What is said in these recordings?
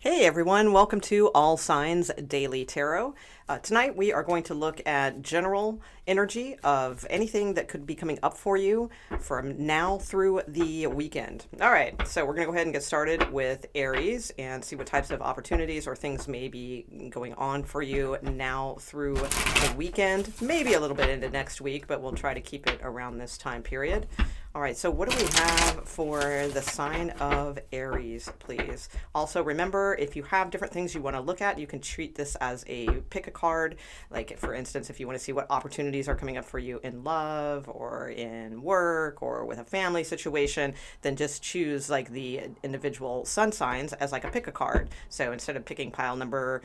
Hey everyone, welcome to All Signs Daily Tarot. Tonight we are going to look at general energy of anything that could be coming up for you from now through the weekend. All right, so we're going to go ahead and get started with Aries and see what types of opportunities or things may be going on for you now through the weekend. Maybe a little bit into next week, but we'll try to keep it around this time period. All right, so what do we have for the sign of Aries, please? Also, remember, if you have different things you want to look at, you can treat this as a pick a card. Like, for instance, if you want to see what opportunities are coming up for you in love or in work or with a family situation, then just choose like the individual sun signs as like a pick a card. So instead of picking pile number,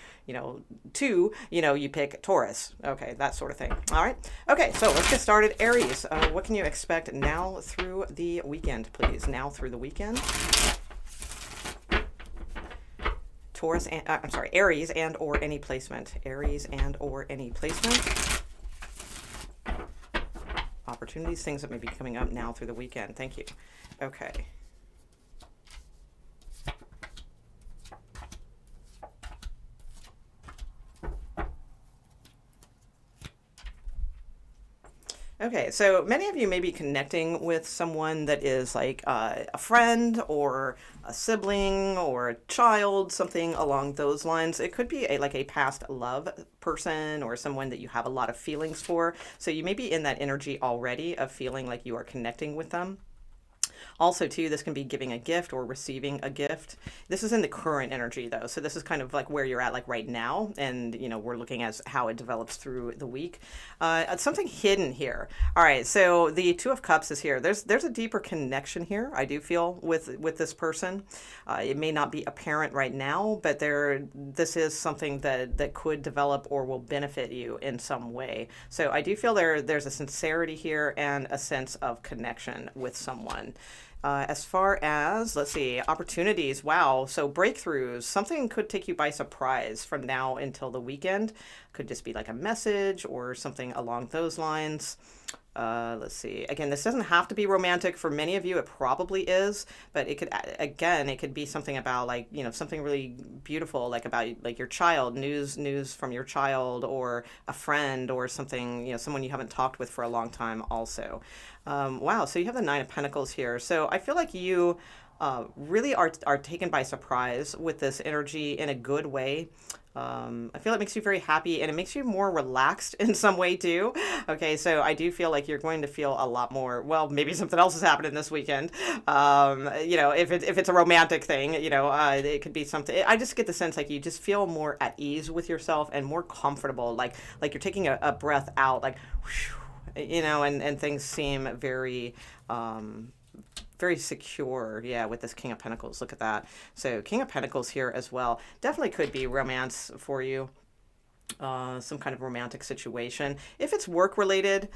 2, you pick Taurus. Okay, that sort of thing. All right. Okay, so let's get started. Aries, what can you expect now through the weekend, please? Now through the weekend. Taurus, Aries and or any placement. Aries and or any placement. Opportunities, things that may be coming up now through the weekend. Thank you. Okay. Okay, so many of you may be connecting with someone that is like a friend or a sibling or a child, something along those lines. It could be like a past love person or someone that you have a lot of feelings for. So you may be in that energy already of feeling like you are connecting with them. Also, too, this can be giving a gift or receiving a gift. This is in the current energy, though. So this is kind of like where you're at, like right now. And, we're looking at how it develops through the week. Something hidden here. All right. So the Two of Cups is here. There's a deeper connection here, I do feel, with this person. It may not be apparent right now, but this is something that could develop or will benefit you in some way. So I do feel there's a sincerity here and a sense of connection with someone. As far as, let's see, opportunities, wow. So breakthroughs, something could take you by surprise from now until the weekend. Could just be like a message or something along those lines. Let's see. Again, this doesn't have to be romantic. For many of you, it probably is, but it could be something about like, something really beautiful, like about like your child, news from your child or a friend or something, someone you haven't talked with for a long time also. Wow. So you have the Nine of Pentacles here. So I feel like you really are taken by surprise with this energy in a good way. I feel it makes you very happy and it makes you more relaxed in some way too. Okay, so I do feel like you're going to feel a lot more, well, maybe something else is happening this weekend. If it's a romantic thing, it could be something. I just get the sense like you just feel more at ease with yourself and more comfortable, like you're taking a breath out, like, whew, and things seem very, very secure, yeah, with this King of Pentacles. Look at that. So King of Pentacles here as well. Definitely could be romance for you. Some kind of romantic situation. If it's work related,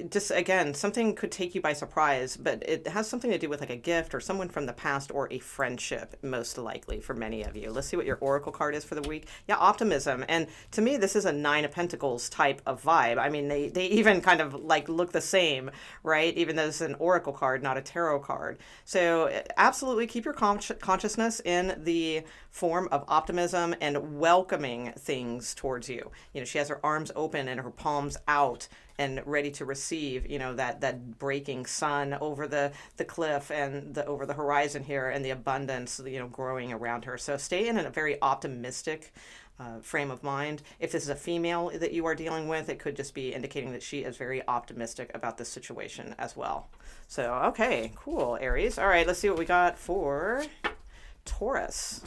just again, something could take you by surprise, but it has something to do with like a gift or someone from the past or a friendship, most likely for many of you. Let's see what your oracle card is for the week. Yeah, optimism. And to me, this is a Nine of Pentacles type of vibe. I mean, they even kind of like look the same, right? Even though it's an oracle card, not a tarot card. So absolutely keep your consciousness in the form of optimism and welcoming things towards you. She has her arms open and her palms out and ready to receive, that breaking sun over the cliff and over the horizon here and the abundance, growing around her. So stay in a very optimistic frame of mind. If this is a female that you are dealing with, it could just be indicating that she is very optimistic about this situation as well. So, okay, cool, Aries. All right, let's see what we got for Taurus.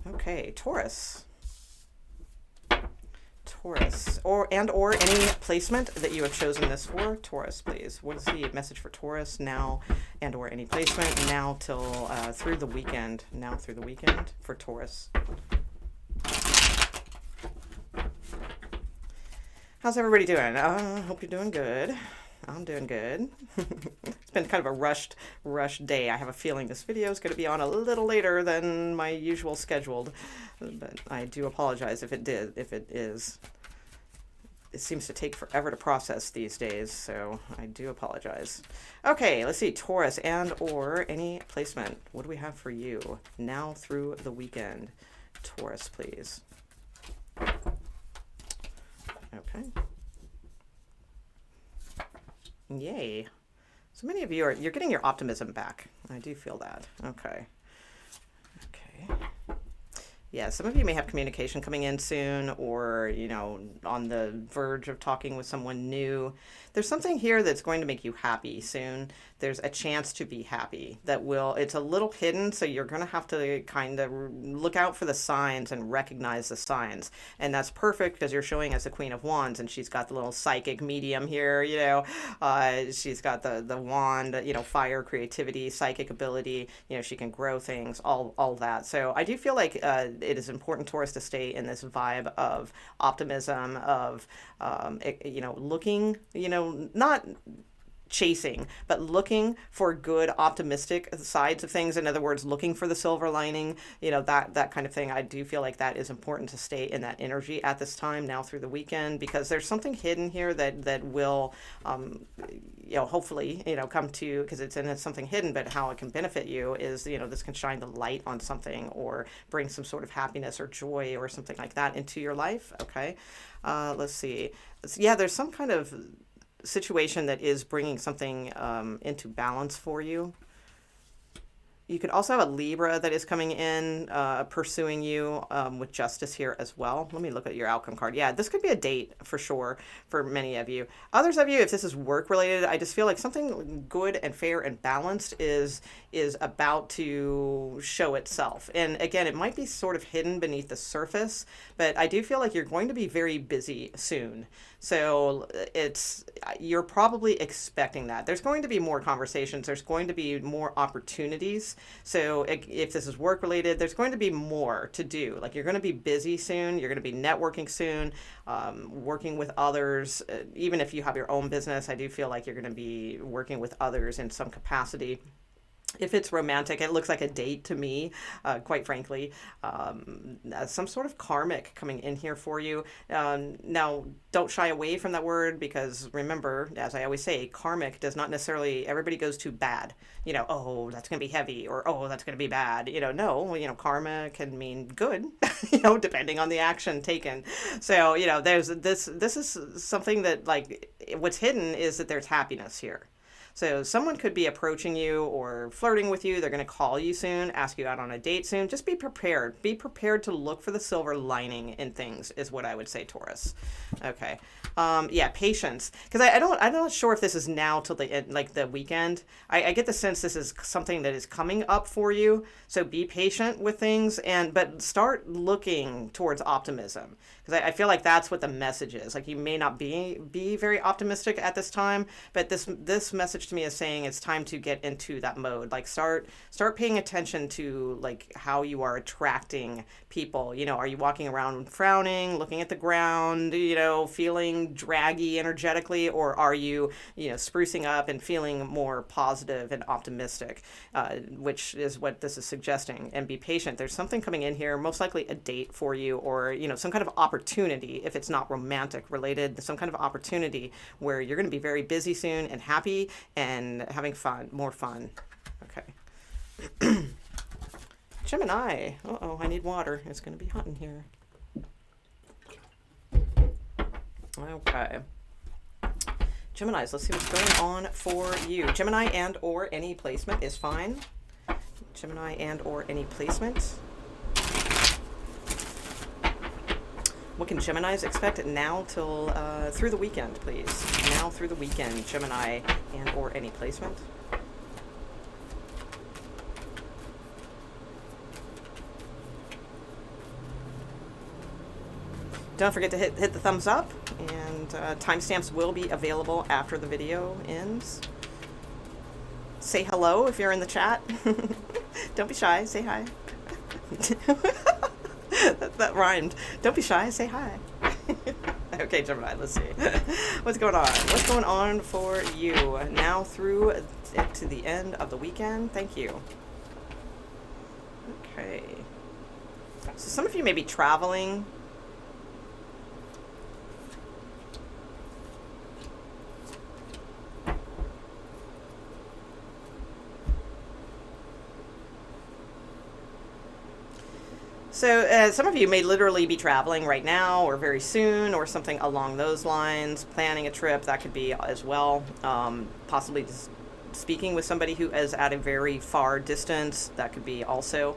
Okay, Taurus, or any placement that you have chosen this for. Taurus, please. What is the message for Taurus now and or any placement now till through the weekend? Now through the weekend for Taurus. How's everybody doing? Hope you're doing good. I'm doing good. It's been kind of a rushed day. I have a feeling this video is going to be on a little later than my usual scheduled, but I do apologize if it is. it seems to take forever to process these days, so I do apologize. Okay, let's see. Taurus and or any placement. What do we have for you now through the weekend? Taurus, please. Okay. Yay. So many of you you're getting your optimism back. I do feel that. Okay. Okay. Yeah, some of you may have communication coming in soon, or, you know, on the verge of talking with someone new. There's something here that's going to make you happy soon. There's a chance to be happy that will, it's a little hidden, so you're going to have to kind of look out for the signs and recognize the signs. And that's perfect because you're showing as the Queen of Wands, and she's got the little psychic medium here, you know. She's got the wand, you know, fire, creativity, psychic ability, you know, she can grow things, all that. So I do feel like it is important for us to stay in this vibe of optimism, of, you know, looking, you know, not chasing, but looking for good, optimistic sides of things. In other words, looking for the silver lining, you know, that kind of thing. I do feel like that is important to stay in that energy at this time now through the weekend, because there's something hidden here that will, you know, hopefully, you know, come to, because it's something hidden, but how it can benefit you is, you know, this can shine the light on something or bring some sort of happiness or joy or something like that into your life. Okay. Let's see. Yeah, there's some kind of situation that is bringing something into balance for you. You could also have a Libra that is coming in, pursuing you with justice here as well. Let me look at your outcome card. Yeah, this could be a date for sure for many of you. Others of you, if this is work related, I just feel like something good and fair and balanced is about to show itself. And again, it might be sort of hidden beneath the surface, but I do feel like you're going to be very busy soon. So you're probably expecting that. There's going to be more conversations. There's going to be more opportunities. So if this is work related, there's going to be more to do. Like, you're going to be busy soon. You're going to be networking soon, working with others. Even if you have your own business, I do feel like you're going to be working with others in some capacity. If it's romantic, it looks like a date to me, quite frankly. Some sort of karmic coming in here for you. Now, don't shy away from that word, because remember, as I always say, karmic does not necessarily, everybody goes to bad. You know, oh, that's going to be heavy, or oh, that's going to be bad. You know, no, you know, karma can mean good, you know, depending on the action taken. So, you know, this is something that, like, what's hidden is that there's happiness here. So someone could be approaching you or flirting with you. They're going to call you soon, ask you out on a date soon. Just be prepared. Be prepared to look for the silver lining in things is what I would say, Taurus. Okay. Yeah, patience. Because I'm not sure if this is now till the end, like the weekend. I get the sense this is something that is coming up for you. So be patient with things, but start looking towards optimism. Because I feel like that's what the message is. Like, you may not be very optimistic at this time, but this message to me is saying it's time to get into that mode. Like, start paying attention to, like, how you are attracting people. You know, are you walking around frowning, looking at the ground, you know, feeling draggy energetically, or are you, you know, sprucing up and feeling more positive and optimistic, which is what this is suggesting. And be patient. There's something coming in here, most likely a date for you, or, you know, some kind of opportunity, if it's not romantic related, some kind of opportunity where you're going to be very busy soon and happy and having fun, more fun. Okay. Gemini. Uh-oh, I need water. It's going to be hot in here. Okay. Geminis, let's see what's going on for you. Gemini and or any placement is fine. Gemini and or any placement. What can Geminis expect now till through the weekend, please? Now through the weekend, Gemini and or any placement. Don't forget to hit the thumbs up, and timestamps will be available after the video ends. Say hello if you're in the chat. Don't be shy, say hi. that rhymed. Don't be shy, say hi. Okay, Gemini, let's see. What's going on? What's going on for you now through to the end of the weekend? Thank you. Okay. So some of you may be traveling. So some of you may literally be traveling right now or very soon or something along those lines, planning a trip. That could be as well. Possibly just speaking with somebody who is at a very far distance. That could be also.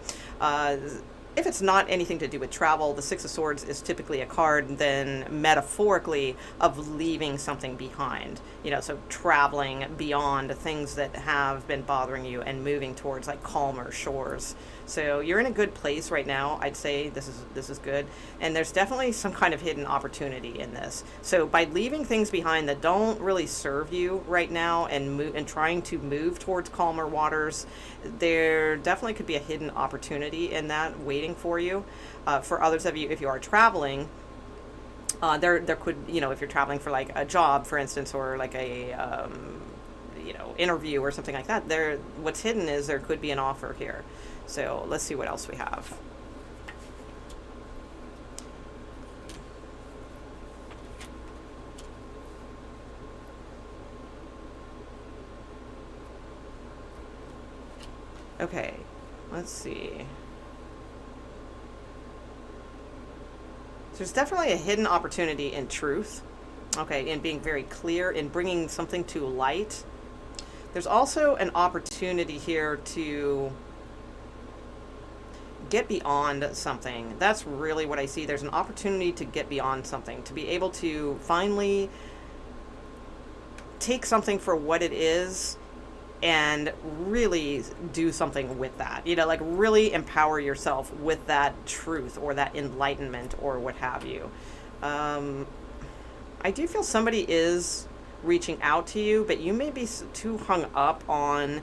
If it's not anything to do with travel, the Six of Swords is typically a card then metaphorically of leaving something behind. You know, so traveling beyond things that have been bothering you and moving towards like calmer shores. So you're in a good place right now. I'd say this is good. And there's definitely some kind of hidden opportunity in this. So by leaving things behind that don't really serve you right now and trying to move towards calmer waters, there definitely could be a hidden opportunity in that waiting for you. For others of you, if you are traveling, there could, you know, if you're traveling for like a job, for instance, or like a interview or something like that, what's hidden is there could be an offer here. So let's see what else we have. Okay, let's see. So there's definitely a hidden opportunity in truth. Okay, in being very clear, in bringing something to light. There's also an opportunity here to get beyond something. That's really what I see. There's an opportunity to get beyond something, to be able to finally take something for what it is and really do something with that. You know, like really empower yourself with that truth or that enlightenment or what have you. I do feel somebody is reaching out to you, but you may be too hung up on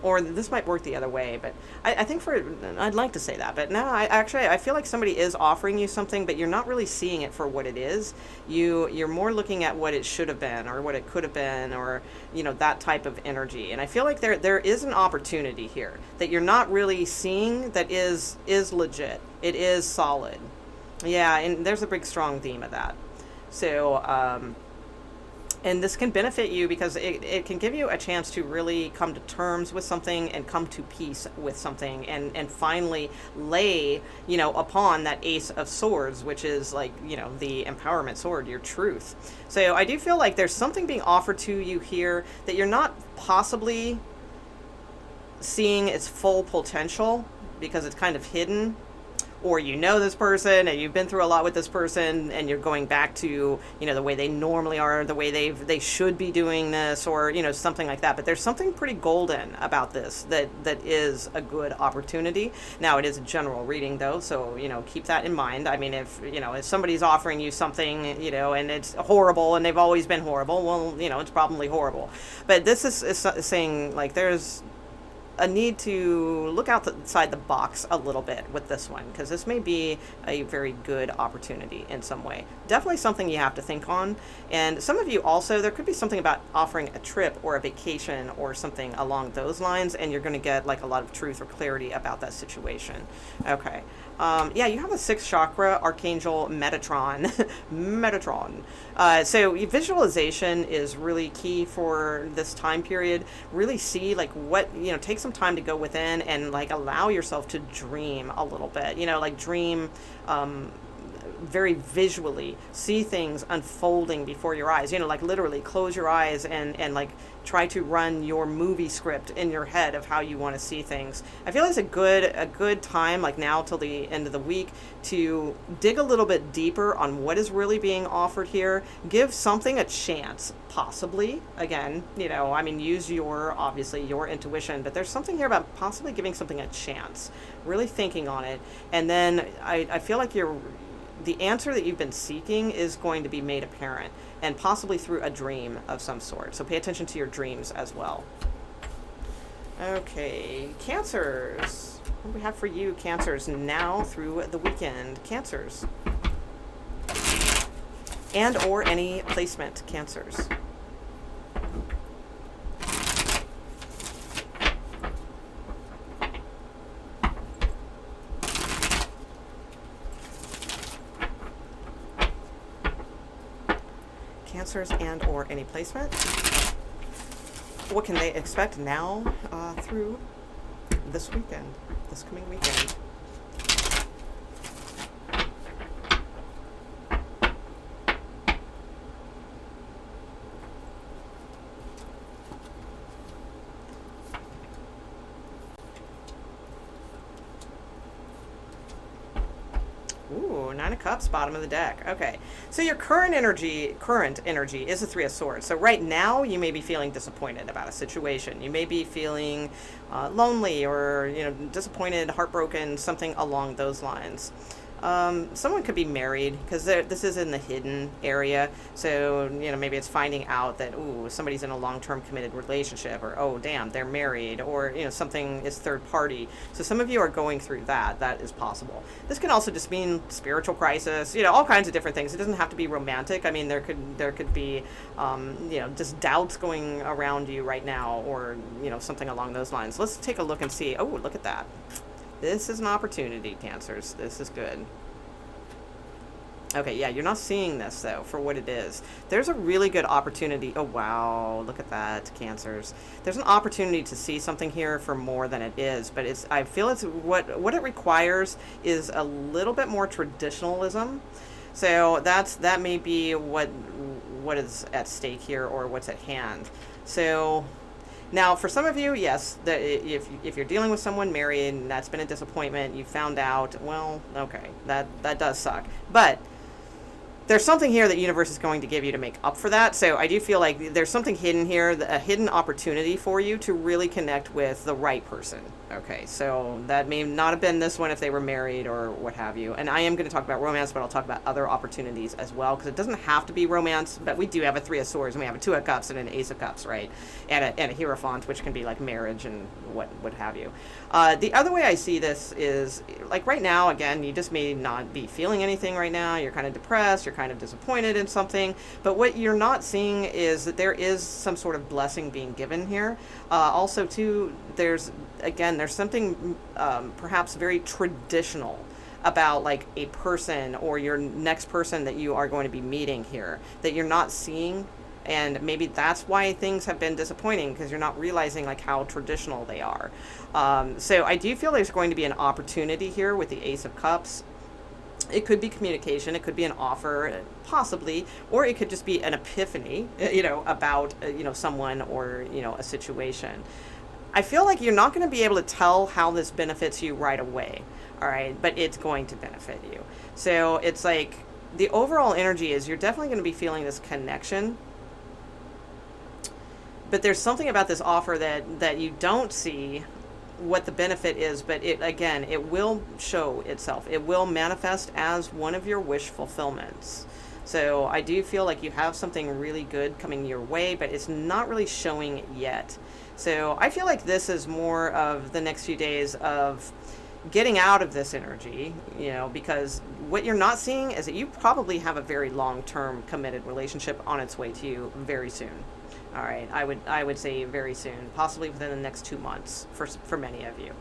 or this might work the other way, but I think I'd like to say that, but no, I feel like somebody is offering you something, but you're not really seeing it for what it is. You're more looking at what it should have been or what it could have been, or, you know, that type of energy. And I feel like there is an opportunity here that you're not really seeing that is legit. It is solid. Yeah, and there's a big strong theme of that. So, and this can benefit you because it can give you a chance to really come to terms with something and come to peace with something and finally lay, you know, upon that Ace of Swords, which is like, you know, the empowerment sword, your truth. So I do feel like there's something being offered to you here that you're not possibly seeing its full potential because it's kind of hidden. Or you know this person and you've been through a lot with this person and you're going back to, you know, the way they normally are, the way they should be doing this, or, you know, something like that. But there's something pretty golden about this that is a good opportunity. Now, it is a general reading though, so, you know, keep that in mind. I mean, if somebody's offering you something, you know, and it's horrible and they've always been horrible, well, you know, it's probably horrible. But this is saying like there's a need to look outside the box a little bit with this one, because this may be a very good opportunity in some way. Definitely something you have to think on. And some of you also, there could be something about offering a trip or a vacation or something along those lines, and you're going to get like a lot of truth or clarity about that situation. Okay. Yeah, you have the sixth chakra, Archangel Metatron. Metatron. So visualization is really key for this time period. Really see like what, you know, take some time to go within and like allow yourself to dream a little bit, you know, like dream, very visually, see things unfolding before your eyes, you know, like literally close your eyes and like try to run your movie script in your head of how you want to see things. I feel it's a good time, like now till the end of the week, to dig a little bit deeper on what is really being offered here. Give something a chance, possibly. Again, you know, I mean, use obviously your intuition, but there's something here about possibly giving something a chance, really thinking on it. And then I feel like the answer that you've been seeking is going to be made apparent, and possibly through a dream of some sort. So pay attention to your dreams as well. Okay, Cancers. What do we have for you, Cancers, now through the weekend? Cancers. And or any placement, Cancers. Cancers and or any placement. What can they expect now through this weekend, this coming weekend. Ooh, Nine of Cups, bottom of the deck. Okay, so your current energy is the Three of Swords. So right now, you may be feeling disappointed about a situation. You may be feeling lonely or disappointed, heartbroken, something along those lines. Someone could be married because this is in the hidden area. So, maybe it's finding out that, ooh, somebody's in a long-term committed relationship, or, oh, damn, they're married, or, something is third party. So some of you are going through that. That is possible. This can also just mean spiritual crisis, all kinds of different things. It doesn't have to be romantic. I mean, there could be, just doubts going around you right now, or, something along those lines. Let's take a look and see. Oh, look at that. This is an opportunity, Cancers. This is good. Okay, yeah, you're not seeing this, though, for what it is. There's a really good opportunity. Oh, wow. Look at that, Cancers. There's an opportunity to see something here for more than it is, but I feel it's what it requires is a little bit more traditionalism. So that may be what is at stake here, or what's at hand. So now, for some of you, yes, if you're dealing with someone married and that's been a disappointment, you found out, well, okay, that does suck. But there's something here that universe is going to give you to make up for that. So I do feel like there's something hidden here, a hidden opportunity for you to really connect with the right person. Okay, so that may not have been this one if they were married or what have you. And I am going to talk about romance, but I'll talk about other opportunities as well, because it doesn't have to be romance, but we do have a Three of Swords, and we have a Two of Cups and an Ace of Cups, right? And a Hierophant, which can be like marriage and what have you. The other way I see this is, like right now, again, you just may not be feeling anything right now. You're kind of depressed, you're kind of disappointed in something, but what you're not seeing is that there is some sort of blessing being given here. Also, too, there's something perhaps very traditional about like a person or your next person that you are going to be meeting here that you're not seeing. And maybe that's why things have been disappointing, because you're not realizing like how traditional they are. So I do feel there's going to be an opportunity here with the Ace of Cups. It could be communication, it could be an offer, possibly, or it could just be an epiphany, about, someone or, a situation. I feel like you're not going to be able to tell how this benefits you right away, all right? But it's going to benefit you. So it's like the overall energy is you're definitely going to be feeling this connection. But there's something about this offer that you don't see what the benefit is, but it will show itself. It will manifest as one of your wish fulfillments. So I do feel like you have something really good coming your way, but it's not really showing yet. So I feel like this is more of the next few days of getting out of this energy, because what you're not seeing is that you probably have a very long-term committed relationship on its way to you very soon. All right, I would say very soon, possibly within the next 2 months for many of you.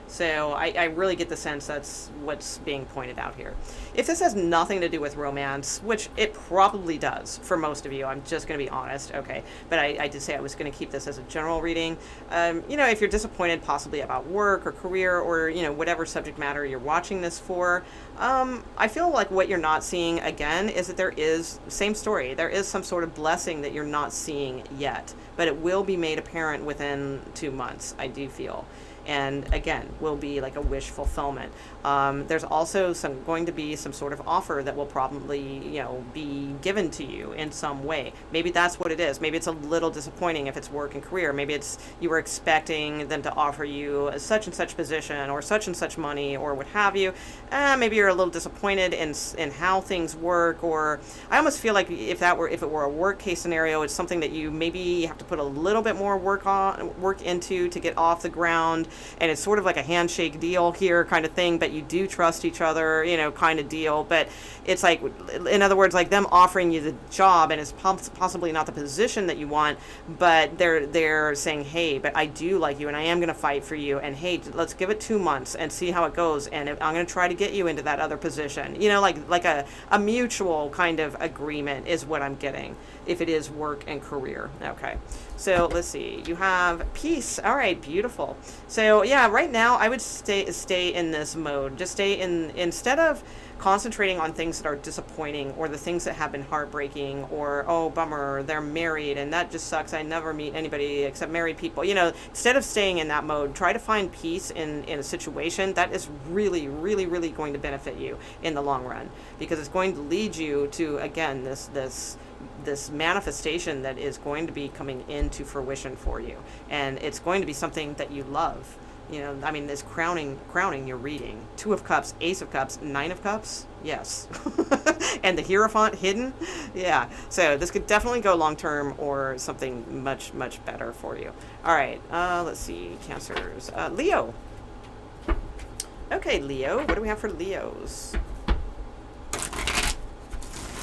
So I really get the sense that's what's being pointed out here. If this has nothing to do with romance, which it probably does for most of you, I'm just going to be honest, okay? But I did say I was going to keep this as a general reading. If you're disappointed possibly about work or career or, whatever subject matter you're watching this for, I feel like what you're not seeing, again, is that there is, same story, there is some sort of blessing that you're not seeing yet. But it will be made apparent within 2 months, I do feel. And again, will be like a wish fulfillment. There's also going to be some sort of offer that will probably, be given to you in some way. Maybe that's what it is. Maybe it's a little disappointing if it's work and career. Maybe it's you were expecting them to offer you a such and such position or such and such money or what have you. Maybe you're a little disappointed in how things work. Or I almost feel like if it were a work case scenario, it's something that you maybe have to put a little bit more work into to get off the ground. And it's sort of like a handshake deal here kind of thing, but you do trust each other, kind of deal. But it's like, in other words, like them offering you the job, and it's possibly not the position that you want, but they're saying, hey, but I do like you and I am going to fight for you. And hey, let's give it 2 months and see how it goes. And I'm going to try to get you into that other position, like a mutual kind of agreement is what I'm getting if it is work and career. Okay. So let's see, you have peace. All right, beautiful. So So yeah, right now I would stay in this mode. Just stay in, instead of concentrating on things that are disappointing or the things that have been heartbreaking, or oh bummer, they're married and that just sucks, I never meet anybody except married people. Instead of staying in that mode, try to find peace in a situation that is really, really, really going to benefit you in the long run, because it's going to lead you to, again, this manifestation that is going to be coming into fruition for you, and it's going to be something that you love. This crowning your reading. 2 of Cups, Ace of Cups, 9 of Cups. Yes. And the Hierophant hidden. Yeah. So this could definitely go long term or something much, much better for you. All right. Let's see. Cancers. Leo. Okay, Leo. What do we have for Leos?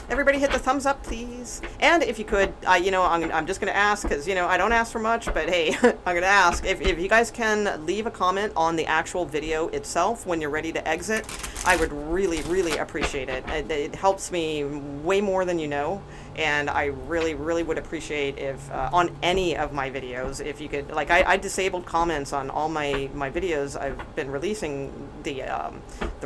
Everybody hit the thumbs up, please. And if you could, I'm just going to ask, because, I don't ask for much, but hey, I'm going to ask. If you guys can leave a comment on the actual video itself when you're ready to exit, I would really, really appreciate it. It helps me way more than you know. And I really, really would appreciate if, on any of my videos, if you could, like, I disabled comments on all my videos. I've been releasing the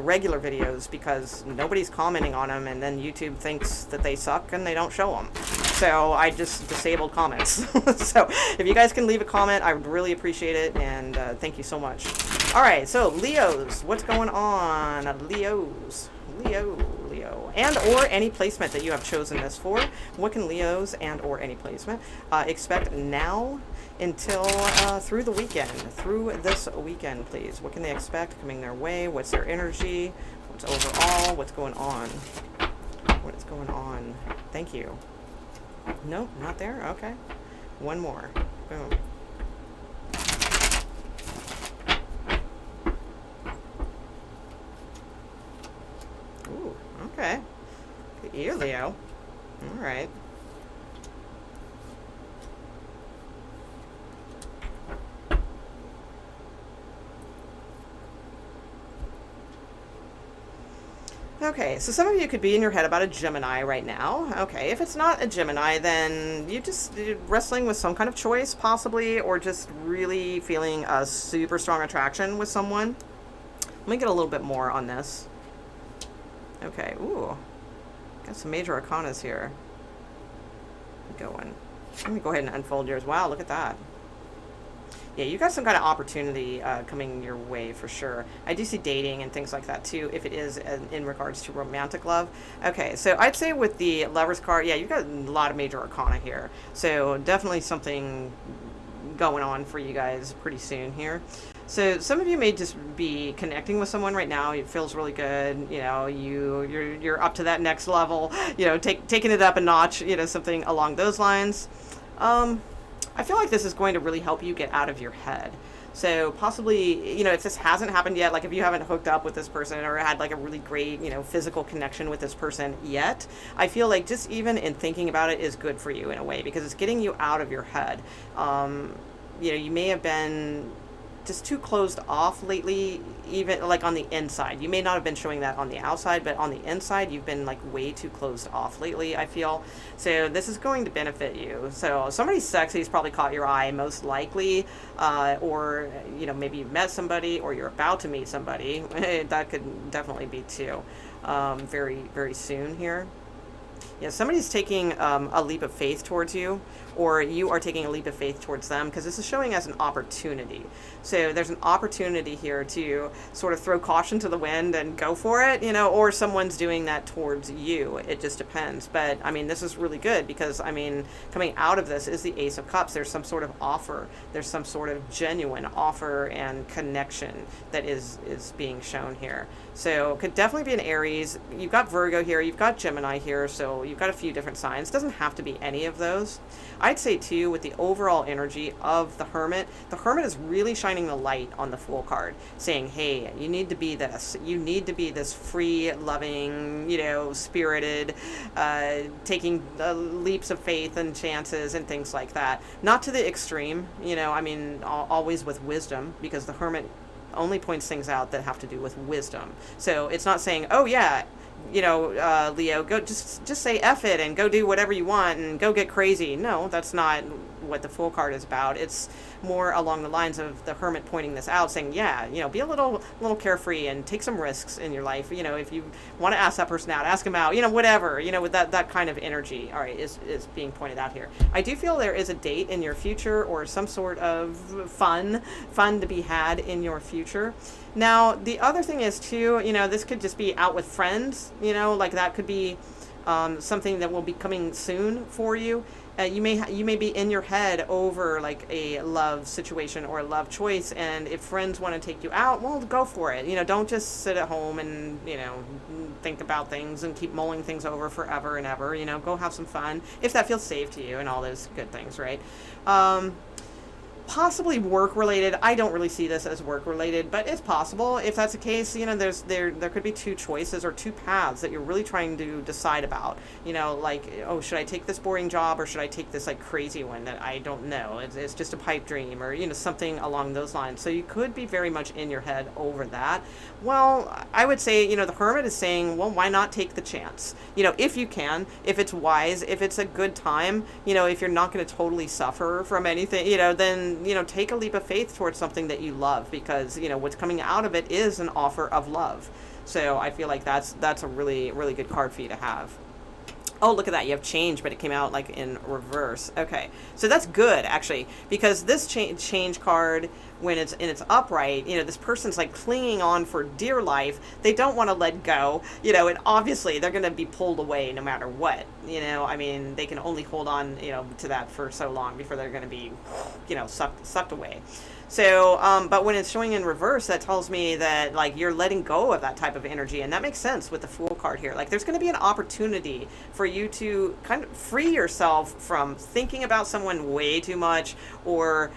regular videos because nobody's commenting on them, and then YouTube thinks that they suck and they don't show them. So I just disabled comments. So if you guys can leave a comment, I would really appreciate it, and thank you so much. All right, so Leos, what's going on? Leos. Leo, and or any placement that you have chosen this for. What can Leos and or any placement expect now until through the weekend, through this weekend, please? What can they expect coming their way? What's their energy? What's overall? What's going on? What is going on? Thank you. Nope, not there. Okay, one more. Boom. Ooh, okay. Good ear, Leo. All right. Okay, so some of you could be in your head about a Gemini right now. Okay, if it's not a Gemini, then you're wrestling with some kind of choice, possibly, or just really feeling a super strong attraction with someone. Let me get a little bit more on this. Okay, ooh. Got some major arcanas here. Going. Let me go ahead and unfold yours. Wow, look at that. Yeah, you got some kind of opportunity coming your way for sure. I do see dating and things like that too, if it is in regards to romantic love. Okay, so I'd say with the Lover's card, yeah, you've got a lot of major arcana here. So definitely something going on for you guys pretty soon here. So some of you may just be connecting with someone right now. It feels really good. You're up to that next level. Taking it up a notch. Something along those lines. I feel like this is going to really help you get out of your head. So possibly, if this hasn't happened yet, like if you haven't hooked up with this person or had like a really great, physical connection with this person yet, I feel like just even in thinking about it is good for you in a way, because it's getting you out of your head. You may have been just too closed off lately, even like on the inside. You may not have been showing that on the outside, but on the inside, you've been like way too closed off lately, I feel. So this is going to benefit you. So somebody sexy's probably caught your eye, most likely, or, maybe you've met somebody or you're about to meet somebody. That could definitely be too, very, very soon here. Yeah, somebody's taking a leap of faith towards you, or you are taking a leap of faith towards them, because this is showing as an opportunity. So there's an opportunity here to sort of throw caution to the wind and go for it, or someone's doing that towards you. It just depends. But, this is really good because, coming out of this is the Ace of Cups. There's some sort of offer. There's some sort of genuine offer and connection that is being shown here. So it could definitely be an Aries. You've got Virgo here. You've got Gemini here. So you've got a few different signs. It doesn't have to be any of those. I'd say, too, with the overall energy of the Hermit is really shining the light on the Fool card, saying, hey, you need to be this. You need to be this free, loving, spirited, taking leaps of faith and chances and things like that. Not to the extreme, always with wisdom, because the Hermit only points things out that have to do with wisdom. So it's not saying, oh, yeah, Leo, go just say F it and go do whatever you want and go get crazy. No, that's not what the Fool card is about. It's more along the lines of the Hermit pointing this out, saying, yeah, be a little carefree and take some risks in your life. If you want to ask that person out, ask them out, whatever, with that kind of energy, all right, is being pointed out here. I do feel there is a date in your future or some sort of fun to be had in your future. Now, the other thing is too, this could just be out with friends, like that could be something that will be coming soon for you. You may be in your head over like a love situation or a love choice, and if friends want to take you out, well, go for it. Don't just sit at home and think about things and keep mulling things over forever and ever. Go have some fun if that feels safe to you and all those good things, right? Possibly work related. I don't really see this as work related, but it's possible. If that's the case, there could be two choices or two paths that you're really trying to decide about. Like, oh, should I take this boring job or should I take this like crazy one that I don't know? It's just a pipe dream or something along those lines. So you could be very much in your head over that. Well, I would say, the Hermit is saying, well, why not take the chance? If you can, if it's wise, if it's a good time, if you're not going to totally suffer from anything, then take a leap of faith towards something that you love, because what's coming out of it is an offer of love. So I feel like that's a really, really good card for you to have. Oh, look at that. You have change, but it came out like in reverse. Okay. So that's good, actually, because this change card, when it's in its upright, this person's like clinging on for dear life. They don't want to let go, and obviously they're going to be pulled away no matter what. They can only hold on, to that for so long before they're going to be, sucked away. So, but when it's showing in reverse, that tells me that like you're letting go of that type of energy, and that makes sense with the Fool card here. Like there's going to be an opportunity for you to kind of free yourself from thinking about someone way too much, or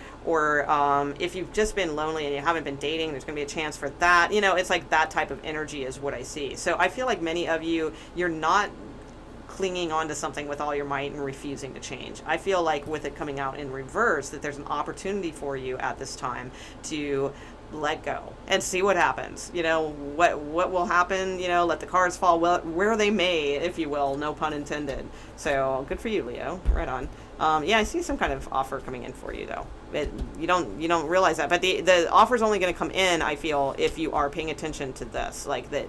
if you've just been lonely and you haven't been dating, there's going to be a chance for that. It's like that type of energy is what I see. So I feel like many of you, you're not clinging on to something with all your might and refusing to change. I feel like with it coming out in reverse, that there's an opportunity for you at this time to let go and see what happens. What will happen, let the cards fall where they may, if you will, no pun intended. So good for you, Leo. Right on. Yeah, I see some kind of offer coming in for you though. You don't realize that, but the offer is only going to come in, I feel, if you are paying attention to this, like that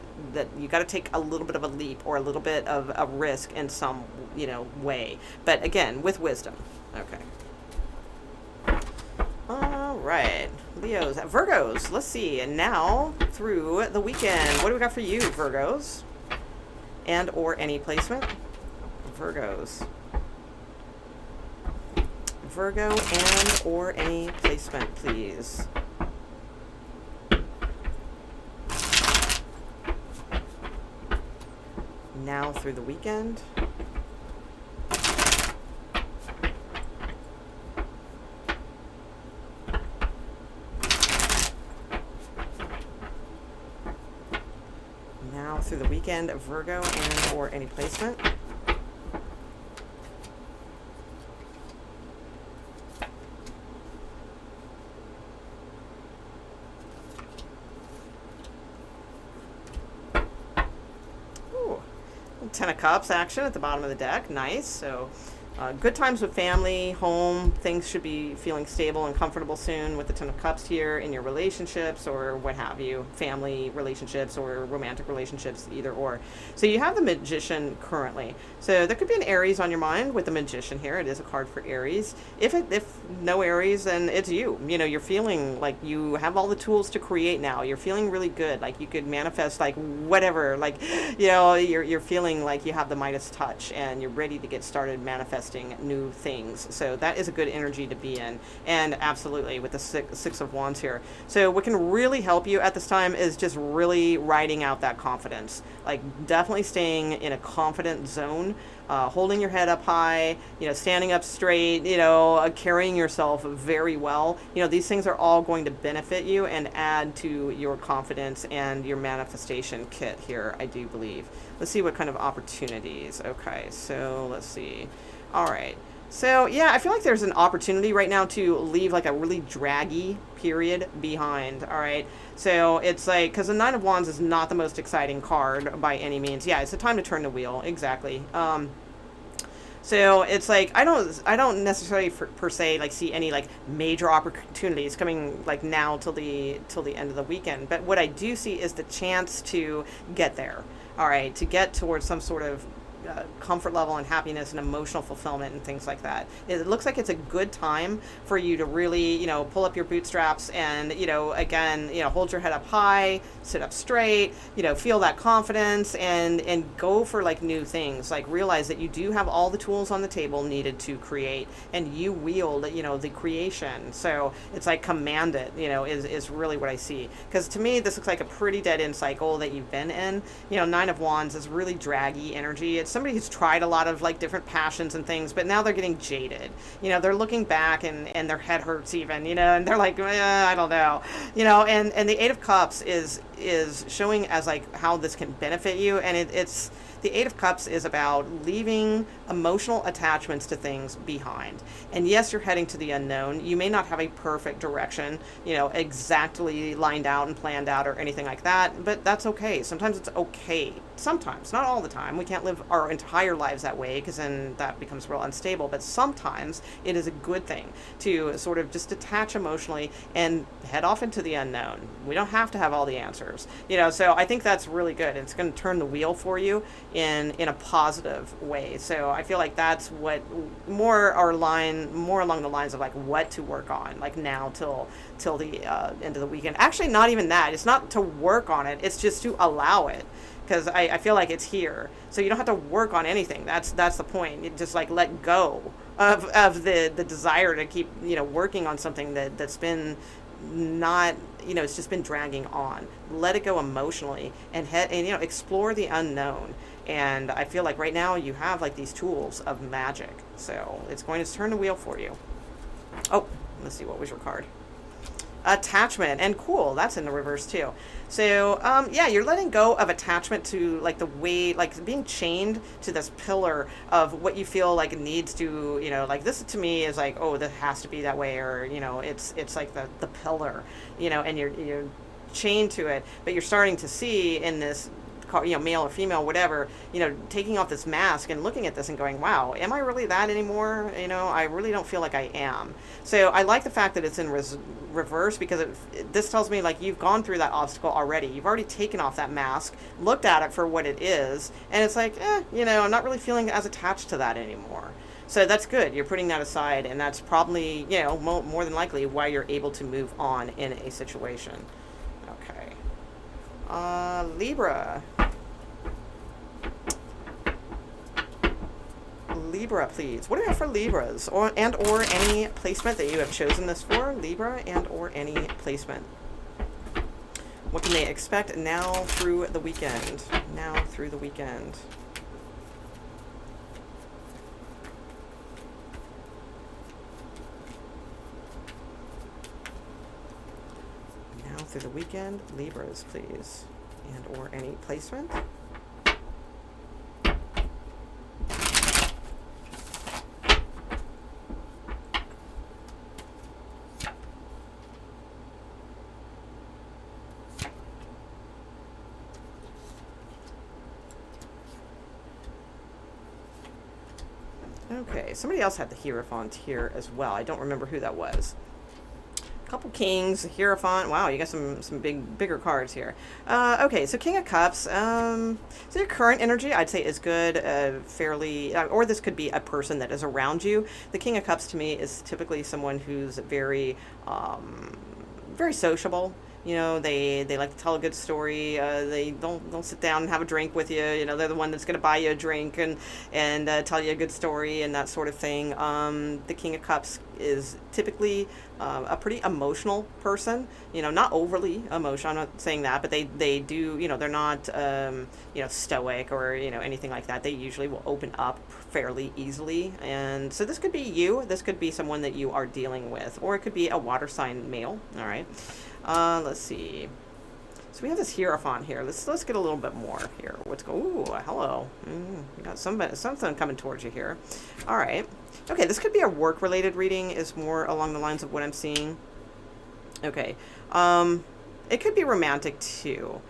you got to take a little bit of a leap or a little bit of a risk in some way, but again with wisdom. Okay. All right, Leos, Virgos. Let's see, and now through the weekend, what do we got for you, Virgos? And or any placement, Virgos. Virgo and or any placement, please. Now through the weekend. Now through the weekend, Virgo and or any placement. Ten of Cups action at the bottom of the deck. Nice. So good times with family, home. Things should be feeling stable and comfortable soon with the Ten of Cups here in your relationships or what have you. Family relationships or romantic relationships, either or. So you have the Magician currently. So there could be an Aries on your mind with the Magician here. It is a card for Aries. If no Aries, then it's you. You're feeling like you have all the tools to create now. You're feeling really good. Like you could manifest like whatever. Like, you're feeling like you have the Midas touch and you're ready to get started manifesting new things. So that is a good energy to be in. And absolutely with the Six of Wands here. So what can really help you at this time is just really riding out that confidence. Like definitely staying in a confident zone, holding your head up high, standing up straight, carrying yourself very well. These things are all going to benefit you and add to your confidence and your manifestation kit here, I do believe. Let's see what kind of opportunities. Okay, so let's see. All right. So, yeah, I feel like there's an opportunity right now to leave like a really draggy period behind, all right? So it's like, because the Nine of Wands is not the most exciting card by any means. Yeah, it's a time to turn the wheel, exactly. So it's like I don't necessarily per se like see any like major opportunities coming like now till the end of the weekend. But what I do see is the chance to get there. All right, to get towards some sort of comfort level and happiness and emotional fulfillment and things like that. It looks like it's a good time for you to really, pull up your bootstraps and, again, hold your head up high, sit up straight, feel that confidence and go for like new things. Like realize that you do have all the tools on the table needed to create and you wield, the creation. So it's like command it, is really what I see. Because to me, this looks like a pretty dead end cycle that you've been in. Nine of Wands is really draggy energy. It's somebody who's tried a lot of like different passions and things, but now they're getting jaded. They're looking back and their head hurts even, and they're like, I don't know, and the Eight of Cups is showing as like how this can benefit you. And it's the Eight of Cups is about leaving emotional attachments to things behind. And yes, you're heading to the unknown. You may not have a perfect direction, exactly lined out and planned out or anything like that, but that's okay. Sometimes it's okay. Sometimes, not all the time. We can't live our entire lives that way because then that becomes real unstable. But sometimes it is a good thing to sort of just detach emotionally and head off into the unknown. We don't have to have all the answers, so I think that's really good. It's going to turn the wheel for you in a positive way. So I feel like that's what more along the lines of like what to work on, like now till the end of the weekend. Actually, not even that. It's not to work on it. It's just to allow it. Because I feel like it's here. So you don't have to work on anything. That's the point. You just like let go of the desire to keep, working on something that's been not, it's just been dragging on. Let it go emotionally and explore the unknown. And I feel like right now you have like these tools of magic. So it's going to turn the wheel for you. Oh, let's see, what was your card? Attachment. And cool, that's in the reverse too. So yeah, you're letting go of attachment to like the way, like being chained to this pillar of what you feel like it needs to, like this to me is like, oh, that has to be that way, or it's like the pillar, and you're chained to it. But you're starting to see in this, male or female, whatever, taking off this mask and looking at this and going, wow, am I really that anymore? I really don't feel like I am. So I like the fact that it's in reverse, because this tells me like you've gone through that obstacle already. You've already taken off that mask, looked at it for what it is, and it's like, I'm not really feeling as attached to that anymore. So that's good. You're putting that aside, and that's probably, more than likely why you're able to move on in a situation. Okay. Libra. Libra, please. What do you have for Libras? Or any placement that you have chosen this for? Libra or any placement. What can they expect now through the weekend? Now through the weekend. Now through the weekend, Libras, please. Or any placement. Okay, somebody else had the Hierophant here as well. I don't remember who that was. Couple Kings, Hierophant. Wow, you got some bigger cards here. Okay, so King of Cups. So your current energy, I'd say, is good, fairly, or this could be a person that is around you. The King of Cups to me is typically someone who's very, very sociable. They like to tell a good story. They don't sit down and have a drink with you. They're the one that's going to buy you a drink and tell you a good story and that sort of thing. The King of Cups is typically a pretty emotional person. Not overly emotional. I'm not saying that, but they do. They're not stoic or anything like that. They usually will open up fairly easily. And so this could be you. This could be someone that you are dealing with, or it could be a water sign male. All right. Let's see. So we have this Hierophant here. Let's get a little bit more here. What's going? Ooh, hello. We got something coming towards you here. All right. Okay, this could be a work-related reading. Is more along the lines of what I'm seeing. Okay. It could be romantic too.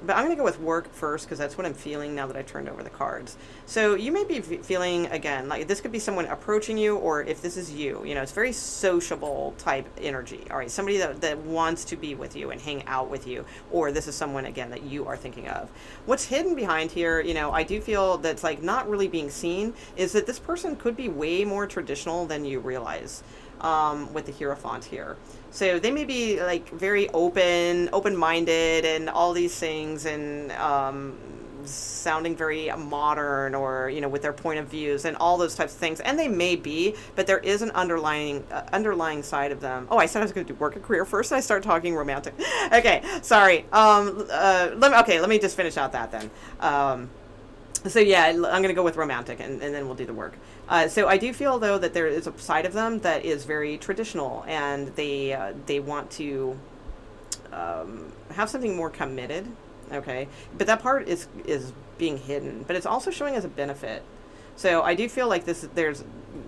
but I'm going to go with work first because that's what I'm feeling now that I turned over the cards. So you may be feeling, again, like this could be someone approaching you, or if this is you, you know, it's very sociable type energy. All right, somebody that wants to be with you and hang out with you, or this is someone, again, that you are thinking of. What's hidden behind here, you know, I do feel that's like not really being seen, is that this person could be way more traditional than you realize. With the Hierophant here. So they may be like very open-minded and all these things, and sounding very modern, or, you know, with their point of views and all those types of things. And they may be, but there is an underlying side of them. Oh, I said I was going to do work and career first, and I started talking romantic. Okay, sorry. Let me just finish out that then. So yeah, I'm going to go with romantic, and then we'll do the work. So I do feel, though, that there is a side of them that is very traditional, and they want to have something more committed, okay? But that part is being hidden, but it's also showing as a benefit. So I do feel like there's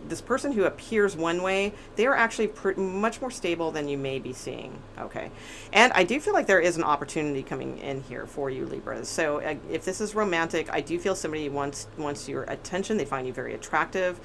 this person who appears one way, they are actually much more stable than you may be seeing, okay? And I do feel like there is an opportunity coming in here for you, Libras. So if this is romantic, I do feel somebody wants your attention. They find you very attractive.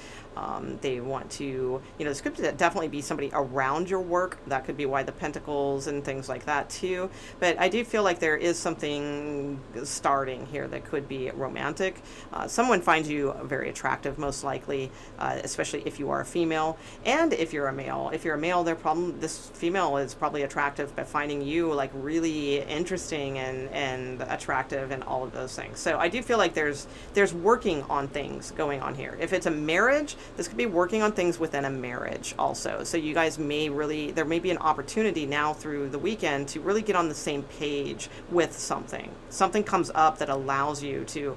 They want to, you know, this could definitely be somebody around your work. That could be why the Pentacles and things like that too. But I do feel like there is something starting here that could be romantic. Someone finds you very attractive, most likely, especially if you are a female, and if you're a male. If you're a male, this female is probably attractive, but finding you like really interesting and attractive and all of those things. So I do feel like there's working on things going on here. If it's a marriage, this could be working on things within a marriage also. So you guys there may be an opportunity now through the weekend to really get on the same page with something. Something comes up that allows you to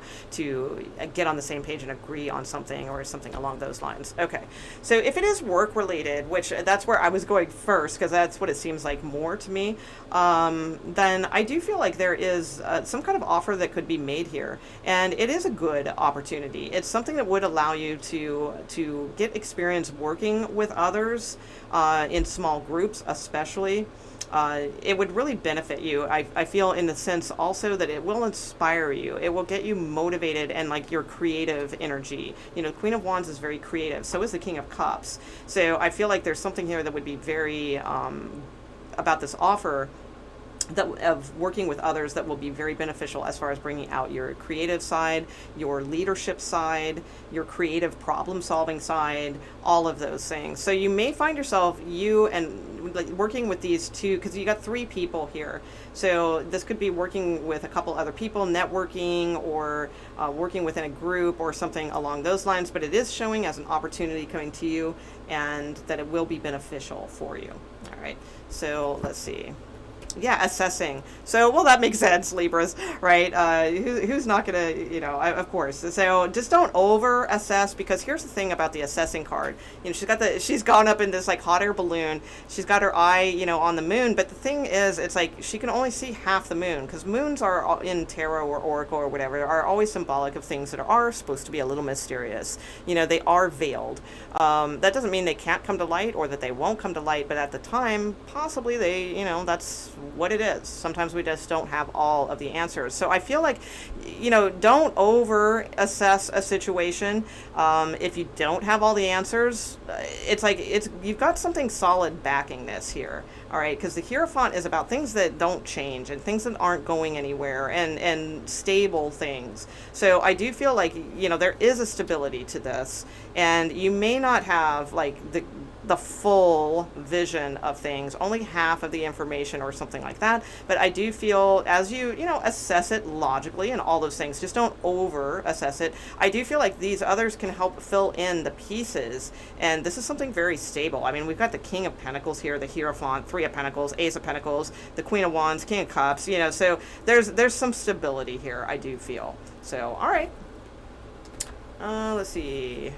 get on the same page and agree on something, or something along those lines. Okay, so if it is work related, which that's where I was going first, because that's what it seems like more to me, then I do feel like there is some kind of offer that could be made here, and it is a good opportunity. It's something that would allow you to get experience working with others in small groups, especially. It would really benefit you. I feel, in the sense also that it will inspire you. It will get you motivated, and like your creative energy. You know, Queen of Wands is very creative. So is the King of Cups. So I feel like there's something here that would be very about this offer of working with others that will be very beneficial as far as bringing out your creative side, your leadership side, your creative problem solving side, all of those things. So you may find yourself, like working with these two, because you got 3 people here. So this could be working with a couple other people, networking, or working within a group or something along those lines. But it is showing as an opportunity coming to you, and that it will be beneficial for you. All right. So let's see. Yeah, assessing. So, well, that makes sense, Libras, right? Who's not going to, you know, of course. So just don't over assess, because here's the thing about the assessing card. You know, she's gone up in this like hot air balloon. She's got her eye, you know, on the moon. But the thing is, it's like she can only see half the moon, because moons are in tarot or oracle or whatever, are always symbolic of things that are supposed to be a little mysterious. You know, they are veiled. That doesn't mean they can't come to light, or that they won't come to light, but at the time, possibly they, you know, that's what it is. Sometimes we just don't have all of the answers. So I feel like, you know, don't over assess a situation. If you don't have all the answers, it's like you've got something solid backing this here. All right, because the Hierophant is about things that don't change, and things that aren't going anywhere, and stable things. So I do feel like, you know, there is a stability to this, and you may not have like the full vision of things, only half of the information or something like that. But I do feel, as you know, assess it logically and all those things, just don't over assess it. I do feel like these others can help fill in the pieces, and this is something very stable. I mean, we've got the King of Pentacles here, the Hierophant, 3 of Pentacles, Ace of Pentacles, the Queen of Wands, King of Cups, you know, so there's some stability here, I do feel. So, all right. Let's see.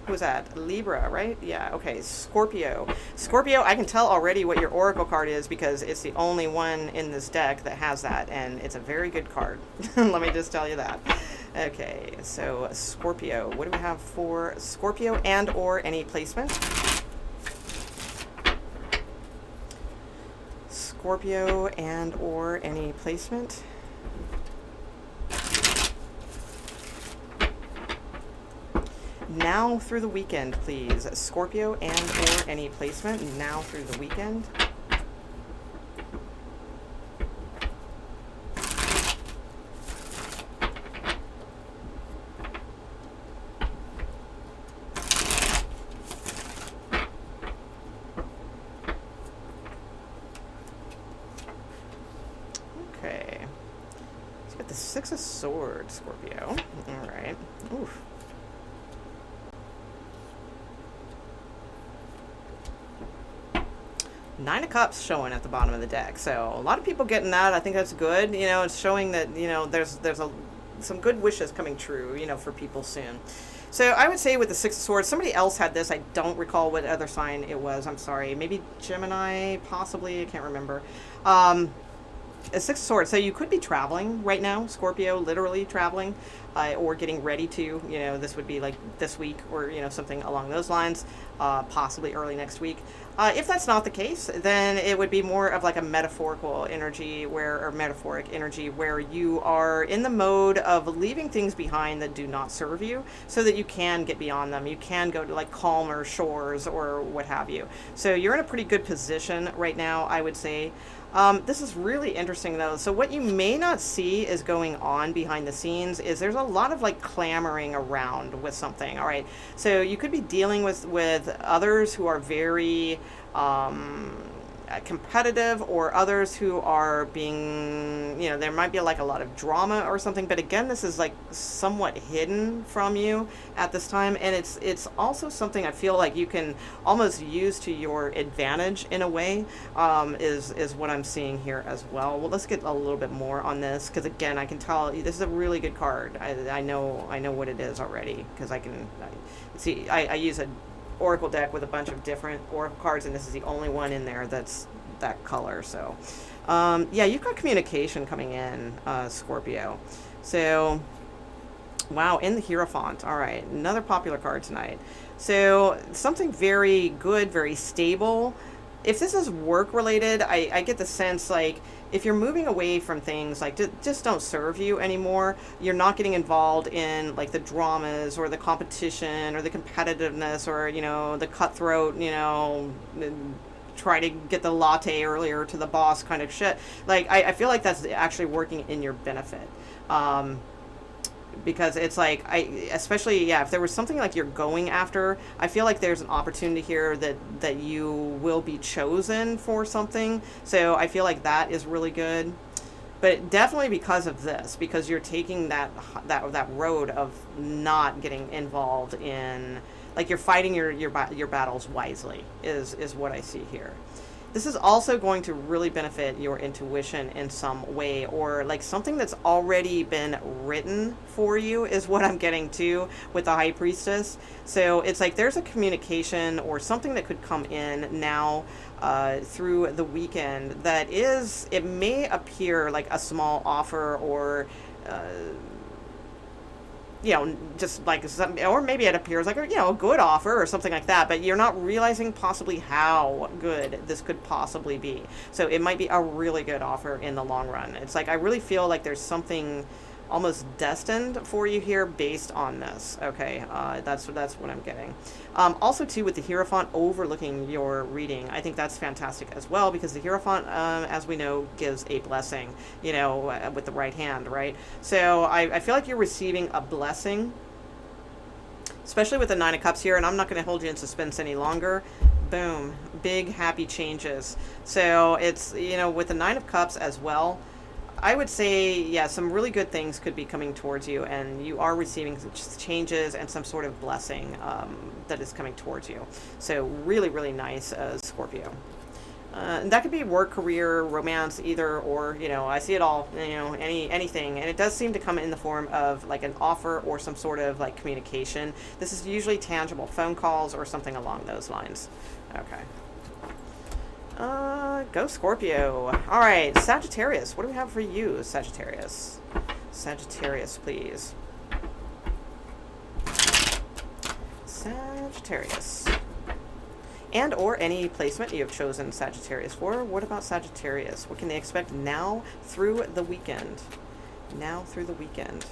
Who's that? Libra, right? Yeah, okay. Scorpio. Scorpio, I can tell already what your oracle card is, because it's the only one in this deck that has that, and it's a very good card. Let me just tell you that. Okay, so Scorpio. What do we have for Scorpio, and or any placement? Scorpio and or any placement? now through the weekend, please. Scorpio and or any placement now through the weekend. Okay. Let's get the Six of Swords, Scorpio. All right. Oof. Nine of Cups showing at the bottom of the deck. So a lot of people getting that. I think that's good. You know, it's showing that, you know, there's some good wishes coming true, you know, for people soon. So I would say with the Six of Swords, somebody else had this. I don't recall what other sign it was. I'm sorry. Maybe Gemini, possibly. I can't remember. A Six of Swords. So you could be traveling right now, Scorpio, literally traveling, or getting ready to, you know, this would be like this week or, you know, something along those lines, possibly early next week. If that's not the case, then it would be more of like a metaphorical energy or metaphoric energy where you are in the mode of leaving things behind that do not serve you so that you can get beyond them. You can go to like calmer shores or what have you. So you're in a pretty good position right now, I would say. This is really interesting though. So what you may not see is going on behind the scenes is there's a lot of like clamoring around with something. All right. So you could be dealing with others who are very, competitive, or others who are being, you know, there might be like a lot of drama or something, but again, this is like somewhat hidden from you at this time, and it's also something I feel like you can almost use to your advantage in a way, is what I'm seeing here as well. Well, let's get a little bit more on this, because again, I can tell this is a really good card. I know what it is already, because I use a oracle deck with a bunch of different oracle cards, and this is the only one in there that's that color. So yeah, you've got communication coming in, Scorpio. So wow, in the Hierophant. All right, another popular card tonight. So something very good, very stable. If this is work related, I get the sense like if you're moving away from things like just don't serve you anymore, you're not getting involved in like the dramas or the competition or the competitiveness or, you know, the cutthroat, you know, try to get the latte earlier to the boss kind of shit. Like I feel like that's actually working in your benefit. Because it's like, especially, yeah, if there was something like you're going after, I feel like there's an opportunity here that you will be chosen for something. So I feel like that is really good. But definitely because of this, because you're taking that road of not getting involved in, like you're fighting your battles wisely is what I see here. This is also going to really benefit your intuition in some way, or like something that's already been written for you is what I'm getting to with the High Priestess. So it's like there's a communication or something that could come in now through the weekend that is, it may appear like a small offer or you know, just like some, or maybe it appears like, you know, a good offer or something like that, but you're not realizing possibly how good this could possibly be. So it might be a really good offer in the long run. It's like I really feel like there's something almost destined for you here based on this. Okay, that's what I'm getting. Also too, with the Hierophant overlooking your reading, I think that's fantastic as well, because the Hierophant, as we know, gives a blessing, you know, with the right hand, right? So I feel like you're receiving a blessing, especially with the Nine of Cups here, and I'm not going to hold you in suspense any longer. Boom, big happy changes. So it's, you know, with the Nine of Cups as well, I would say, yeah, some really good things could be coming towards you, and you are receiving changes and some sort of blessing that is coming towards you. So really, really nice, Scorpio. And that could be work, career, romance, either or, you know, I see it all, you know, anything. And it does seem to come in the form of like an offer or some sort of like communication. This is usually tangible phone calls or something along those lines. Okay. Go Scorpio. All right, Sagittarius. What do we have for you, Sagittarius? Sagittarius, please. Sagittarius. And or any placement you have chosen Sagittarius for. What about Sagittarius? What can they expect now through the weekend? Now through the weekend.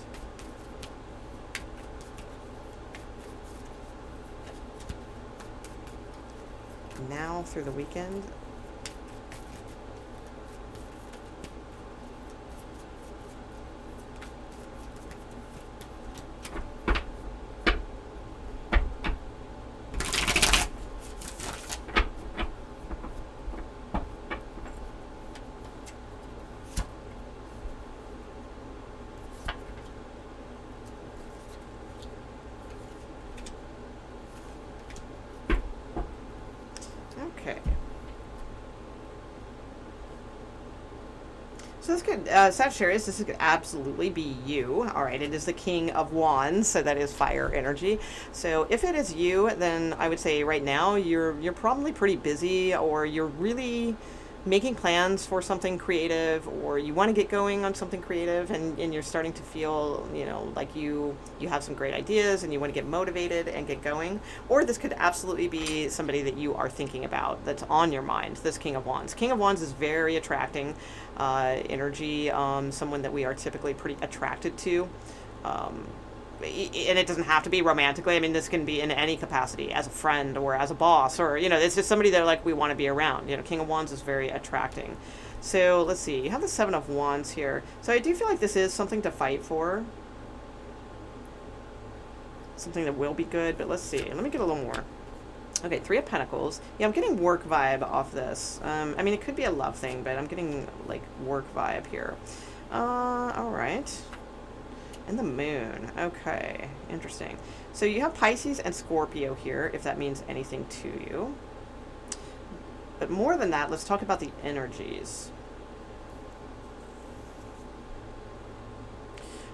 now through the weekend. Okay. So this could, Sagittarius, this could absolutely be you. All right, it is the King of Wands, so that is fire energy. So if it is you, then I would say right now you're probably pretty busy, or you're really making plans for something creative, or you want to get going on something creative, and you're starting to feel, you know, like you have some great ideas and you want to get motivated and get going. Or this could absolutely be somebody that you are thinking about, that's on your mind, this King of Wands. King of Wands is very attracting energy, someone that we are typically pretty attracted to. And it doesn't have to be romantically. I mean, this can be in any capacity, as a friend or as a boss, or, you know, it's just somebody that, like, we want to be around. You know, King of Wands is very attracting. So let's see, you have the Seven of Wands here. So I do feel like this is something to fight for, something that will be good, but let's see. Let me get a little more. Okay, Three of Pentacles. Yeah, I'm getting work vibe off this. I mean, it could be a love thing, but I'm getting, like, work vibe here. All right. And the Moon. Okay, interesting. So you have Pisces and Scorpio here, if that means anything to you. But more than that, let's talk about the energies.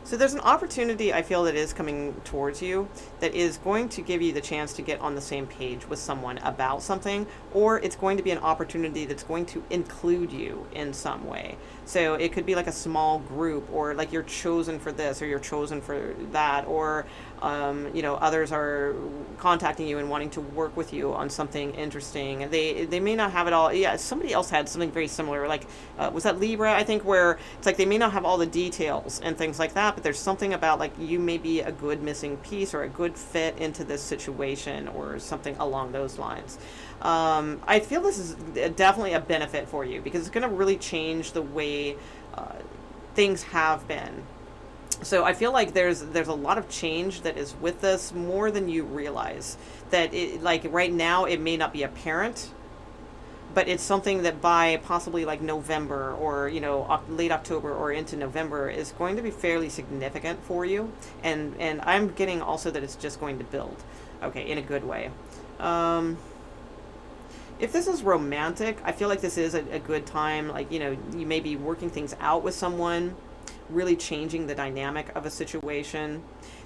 So there's an opportunity, I feel, that is coming towards you that is going to give you the chance to get on the same page with someone about something, or it's going to be an opportunity that's going to include you in some way. So it could be like a small group, or like you're chosen for this, or you're chosen for that, or you know, others are contacting you and wanting to work with you on something interesting. They may not have it all. Yeah, somebody else had something very similar, like was that Libra, I think, where it's like they may not have all the details and things like that, but there's something about, like, you may be a good missing piece or a good fit into this situation or something along those lines. I feel this is definitely a benefit for you, because it's going to really change the way things have been. So I feel like there's a lot of change that is with this, more than you realize. That it, like, right now it may not be apparent, but it's something that by possibly like November, or, you know, late October or into November, is going to be fairly significant for you. And I'm getting also that it's just going to build, okay, in a good way. If this is romantic, I feel like this is a good time. Like, you know, you may be working things out with someone, really changing the dynamic of a situation.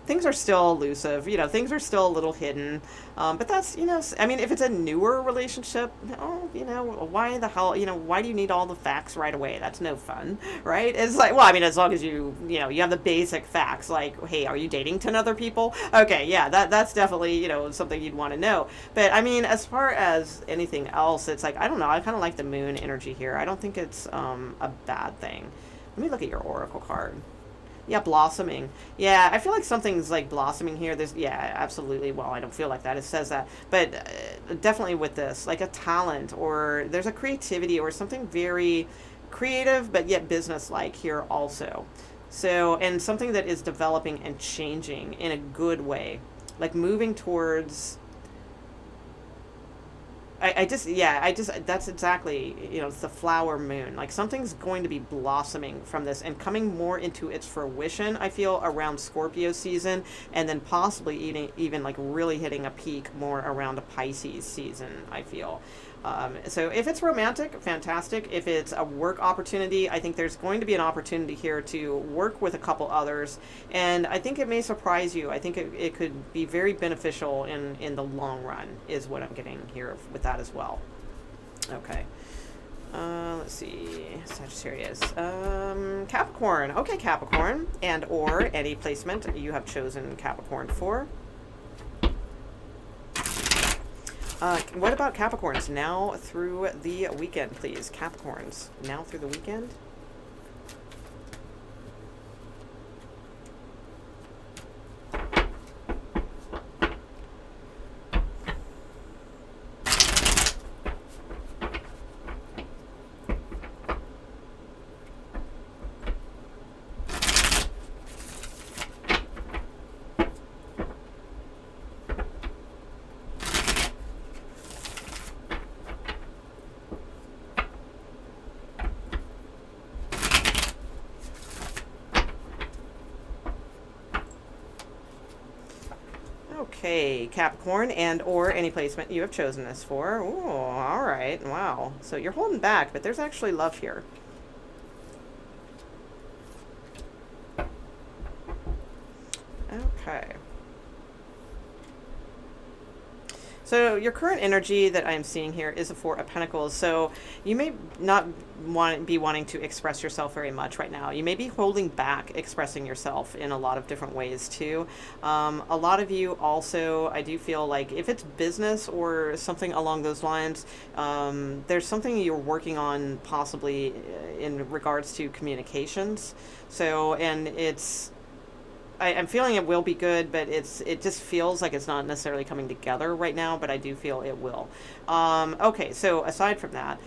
Things are still elusive, you know, things are still a little hidden. But that's, you know, I mean, if it's a newer relationship, oh, you know, why the hell, you know, why do you need all the facts right away? That's no fun, right? It's like, well, I mean, as long as you know, you have the basic facts, like, hey, are you dating 10 other people? Okay, yeah, that's definitely, you know, something you'd want to know. But I mean, as far as anything else, it's like, I don't know, I kind of like the Moon energy here. I don't think it's a bad thing. Let me look at your oracle card. Yeah, blossoming. Yeah, I feel like something's like blossoming here. There's, yeah, absolutely. Well, I don't feel like that. It says that. But definitely with this, like a talent, or there's a creativity, or something very creative, but yet business-like here also. So, and something that is developing and changing in a good way. Like moving towards... that's exactly, you know, it's the flower moon. Like something's going to be blossoming from this and coming more into its fruition, I feel, around Scorpio season, and then possibly even like really hitting a peak more around a Pisces season, I feel. So if it's romantic, fantastic. If it's a work opportunity, I think there's going to be an opportunity here to work with a couple others, and I think it may surprise you. I think it could be very beneficial in the long run, is what I'm getting here with that as well. Okay. Let's see, Sagittarius, Capricorn. Okay, Capricorn, and or any placement you have chosen Capricorn for. What about Capricorns now through the weekend, please? Capricorns now through the weekend. Okay, Capricorn, and or any placement you have chosen this for. Ooh, all right. Wow. So you're holding back, but there's actually love here. Okay. So your current energy that I'm seeing here is a Four of Pentacles. So you may not be wanting to express yourself very much right now. You may be holding back expressing yourself in a lot of different ways too. A lot of you also, I do feel like if it's business or something along those lines, there's something you're working on possibly in regards to communications. So, and I'm feeling it will be good, but it just feels like it's not necessarily coming together right now, but I do feel it will. Okay, so aside from that,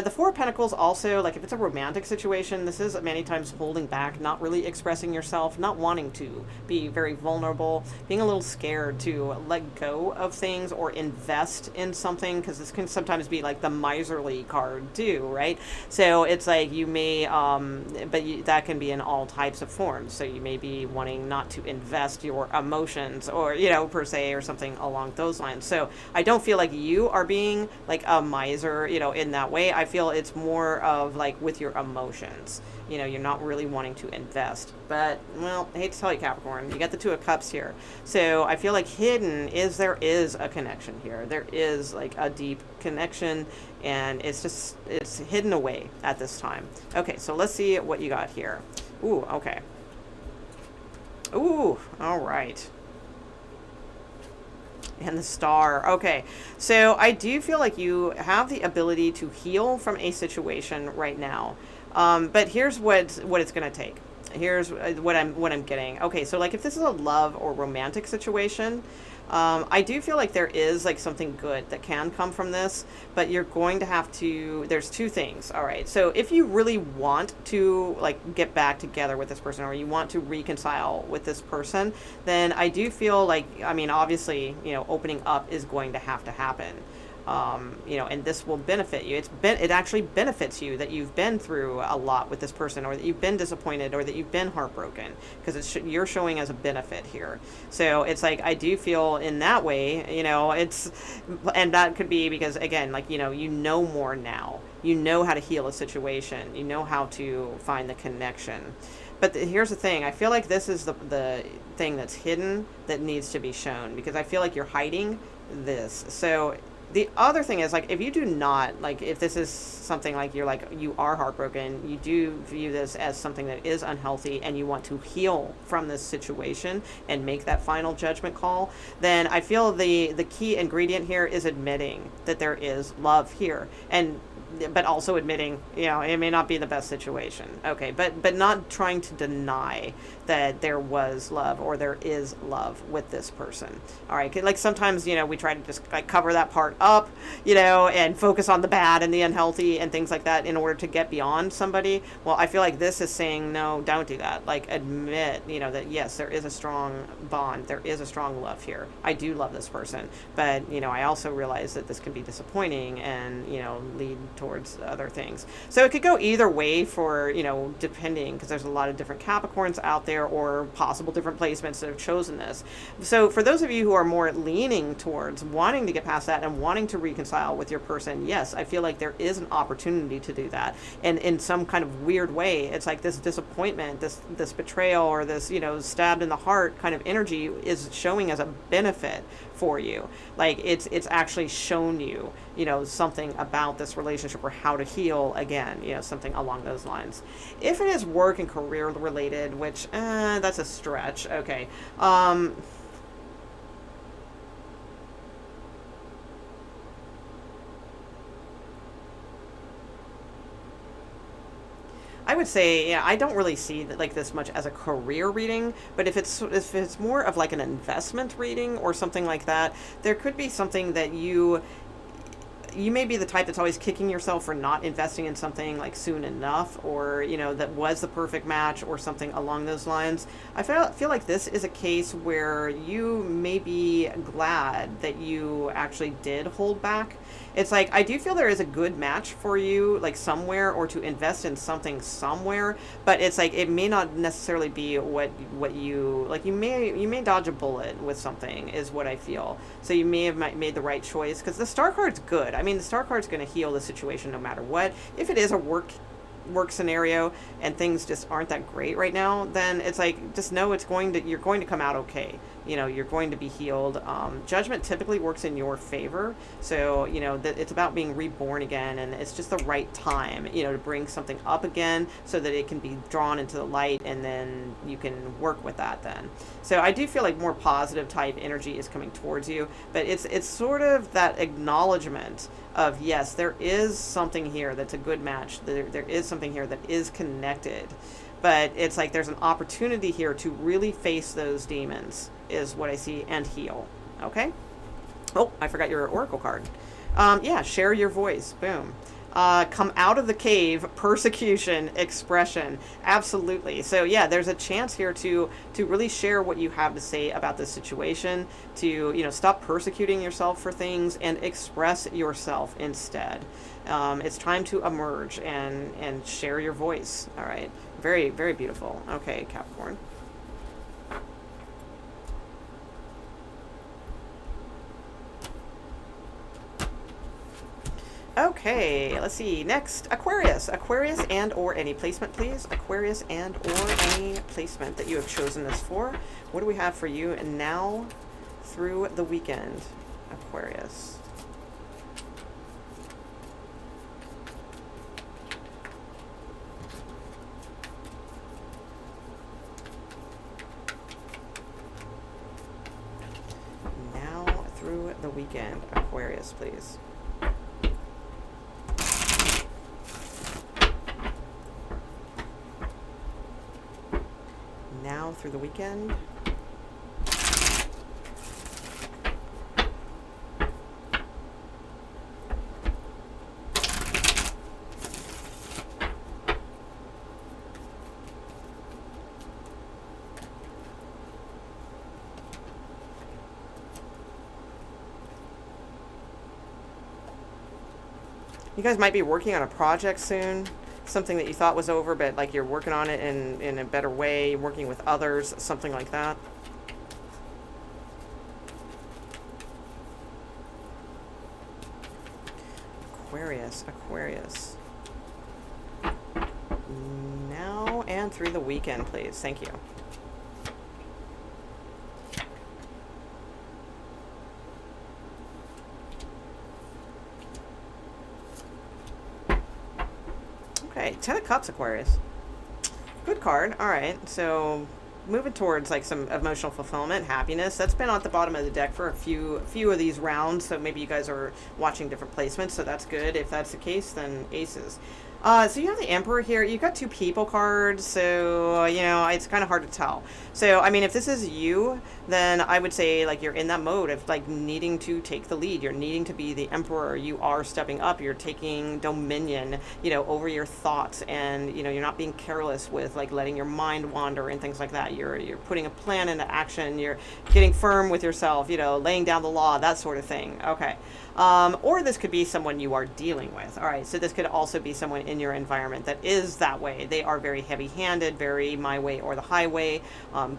the Four of Pentacles also, like if it's a romantic situation, this is many times holding back, not really expressing yourself, not wanting to be very vulnerable, being a little scared to let go of things or invest in something, because this can sometimes be like the miserly card too, right? So it's like you may, that can be in all types of forms. So you may be wanting not to invest your emotions or, per se, or something along those lines. So I don't feel like you are being like a miser, in that way. I feel it's more of like with your emotions. You're not really wanting to invest. But, well, I hate to tell you, Capricorn, you got the Two of Cups here. So I feel like hidden is there is a connection here. There is like a deep connection, and it's hidden away at this time. Okay, so let's see what you got here. Ooh, okay. Ooh, all right. And the Star. Okay, so I do feel like you have the ability to heal from a situation right now, but here's what it's going to take. Here's what I'm getting. Okay, so like if this is a love or romantic situation, I do feel like there is like something good that can come from this, but you're going to have to, there's two things. All right. So if you really want to like get back together with this person, or you want to reconcile with this person, then I do feel like, I mean, obviously, opening up is going to happen. And this will benefit you. It actually benefits you that you've been through a lot with this person, or that you've been disappointed, or that you've been heartbroken, because you're showing as a benefit here. So it's like, I do feel in that way, and that could be because, again, like, you know more now. You know how to heal a situation. You know how to find the connection. But here's the thing. I feel like this is the thing that's hidden that needs to be shown, because I feel like you're hiding this. So the other thing is, like, if you do not, like, if this is something like you are heartbroken, you do view this as something that is unhealthy, and you want to heal from this situation and make that final judgment call, then I feel the key ingredient here is admitting that there is love here, but also admitting, it may not be the best situation. Okay, but not trying to deny that there was love or there is love with this person. All right, like sometimes, we try to just like cover that part up, and focus on the bad and the unhealthy and things like that in order to get beyond somebody. Well, I feel like this is saying, no, don't do that. Like, admit, that yes, there is a strong bond. There is a strong love here. I do love this person, but, I also realize that this can be disappointing and, lead towards other things. So it could go either way for, depending, because there's a lot of different Capricorns out there, or possible different placements that have chosen this. So for those of you who are more leaning towards wanting to get past that and wanting to reconcile with your person, yes, I feel like there is an opportunity to do that. And in some kind of weird way, it's like this disappointment, this betrayal, or this, stabbed in the heart kind of energy is showing as a benefit for you. Like it's actually shown you, something about this relationship, or how to heal again, something along those lines. If it is work and career related, which that's a stretch. Okay. I would say, I don't really see that, like, this much as a career reading, but if it's more of like an investment reading or something like that, there could be something that you you may be the type that's always kicking yourself for not investing in something like soon enough, or, you know, that was the perfect match or something along those lines. I feel like this is a case where you may be glad that you actually did hold back. It's like, I do feel there is a good match for you, like somewhere, or to invest in something somewhere, but it's like, it may not necessarily be what you, like, you may dodge a bullet with something, is what I feel. So you may have made the right choice, because the Star card's good. I mean, the Star card's going to heal the situation no matter what. If it is a work scenario and things just aren't that great right now, then it's like, just know you're going to come out okay. You know, you're going to be healed. Judgment typically works in your favor. So, you know, that it's about being reborn again, and it's just the right time, you know, to bring something up again so that it can be drawn into the light, and then you can work with that then. So I do feel like more positive type energy is coming towards you, but it's sort of that acknowledgement of, yes, there is something here that's a good match. There is something here that is connected. But it's like there's an opportunity here to really face those demons, is what I see, and heal. Okay? Oh, I forgot your oracle card. Yeah, share your voice. Boom. Come out of the cave, persecution, expression. Absolutely. So yeah, there's a chance here to really share what you have to say about this situation, to, you know, stop persecuting yourself for things and express yourself instead. It's time to emerge and share your voice. All right. Very, very beautiful. Okay, Capricorn. Okay, let's see. Next, Aquarius. Aquarius and or any placement, please. Aquarius and or any placement that you have chosen this for. What do we have for you now through the weekend, Aquarius? Now through the weekend, Aquarius, please. Now through the weekend. You guys might be working on a project soon. Something that you thought was over, but like you're working on it in a better way, working with others, something like that. Aquarius, Aquarius. Now and through the weekend, please. Thank you. Okay, 10 of Cups, Aquarius. Good card. All right, so moving towards like some emotional fulfillment, happiness. That's been at the bottom of the deck for a few of these rounds, so maybe you guys are watching different placements, so that's good. If that's the case, then aces. So you have the Emperor here. You've got two people cards, so, you know, it's kind of hard to tell. So, I mean, if this is you, then I would say, like, you're in that mode of, like, needing to take the lead. You're needing to be the Emperor. You are stepping up. You're taking dominion, you know, over your thoughts, and, you know, you're not being careless with, like, letting your mind wander and things like that. You're putting a plan into action. You're getting firm with yourself, you know, laying down the law, that sort of thing. Okay. Or this could be someone you are dealing with. All right, so this could also be someone in your environment that is that way. They are very heavy-handed, very my way or the highway,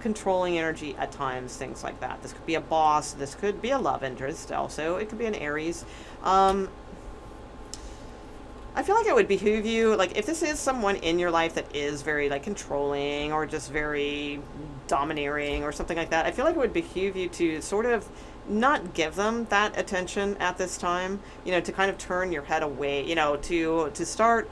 controlling energy at times, things like that. This could be a boss. This could be a love interest also. It could be an Aries. I feel like it would behoove you, like, if this is someone in your life that is very, like, controlling or just very domineering or something like that, I feel like it would behoove you to sort of not give them that attention at this time, you know, to kind of turn your head away, you know, to start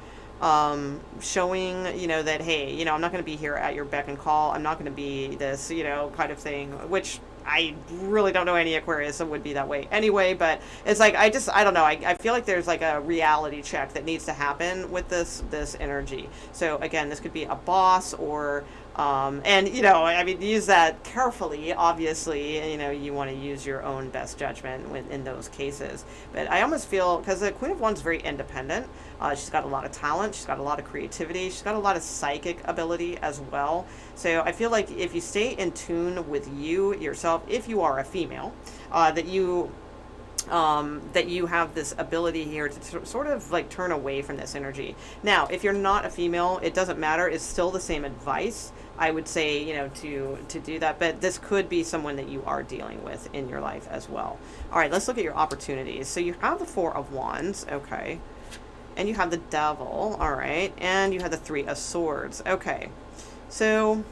showing, you know, that, hey, you know, I'm not going to be here at your beck and call. I'm not going to be this, you know, kind of thing, which I really don't know any Aquarius that would be that way anyway, but it's like, I don't know. I feel like there's like a reality check that needs to happen with this energy. So again, this could be a boss or And, you know, I mean, use that carefully. Obviously, you know, you want to use your own best judgment in those cases. But I almost feel, because the Queen of Wands is very independent, she's got a lot of talent, she's got a lot of creativity, she's got a lot of psychic ability as well. So I feel like if you stay in tune with you yourself, if you are a female, that you have this ability here to sort of like turn away from this energy. Now, if you're not a female, it doesn't matter. It's still the same advice. I would say, you know, to do that. But this could be someone that you are dealing with in your life as well. All right, let's look at your opportunities. So you have the Four of Wands, okay. And you have the Devil, all right. And you have the Three of Swords, okay. So...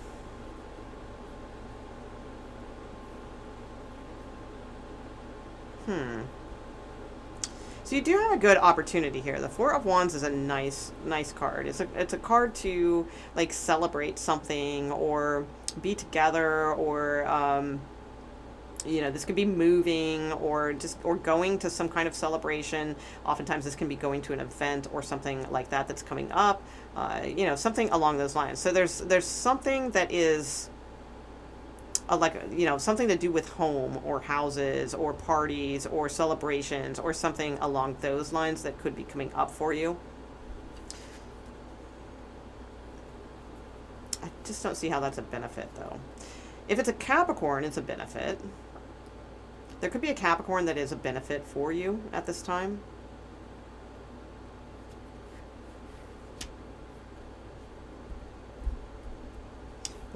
So you do have a good opportunity here. The Four of Wands is a nice card. It's a card to like celebrate something or be together, or you know, this could be moving or going to some kind of celebration. Oftentimes this can be going to an event or something like that that's coming up. You know, something along those lines. So there's something that is like, you know, something to do with home or houses or parties or celebrations or something along those lines that could be coming up for you. I just don't see how that's a benefit, though. If it's a Capricorn, it's a benefit. There could be a Capricorn that is a benefit for you at this time.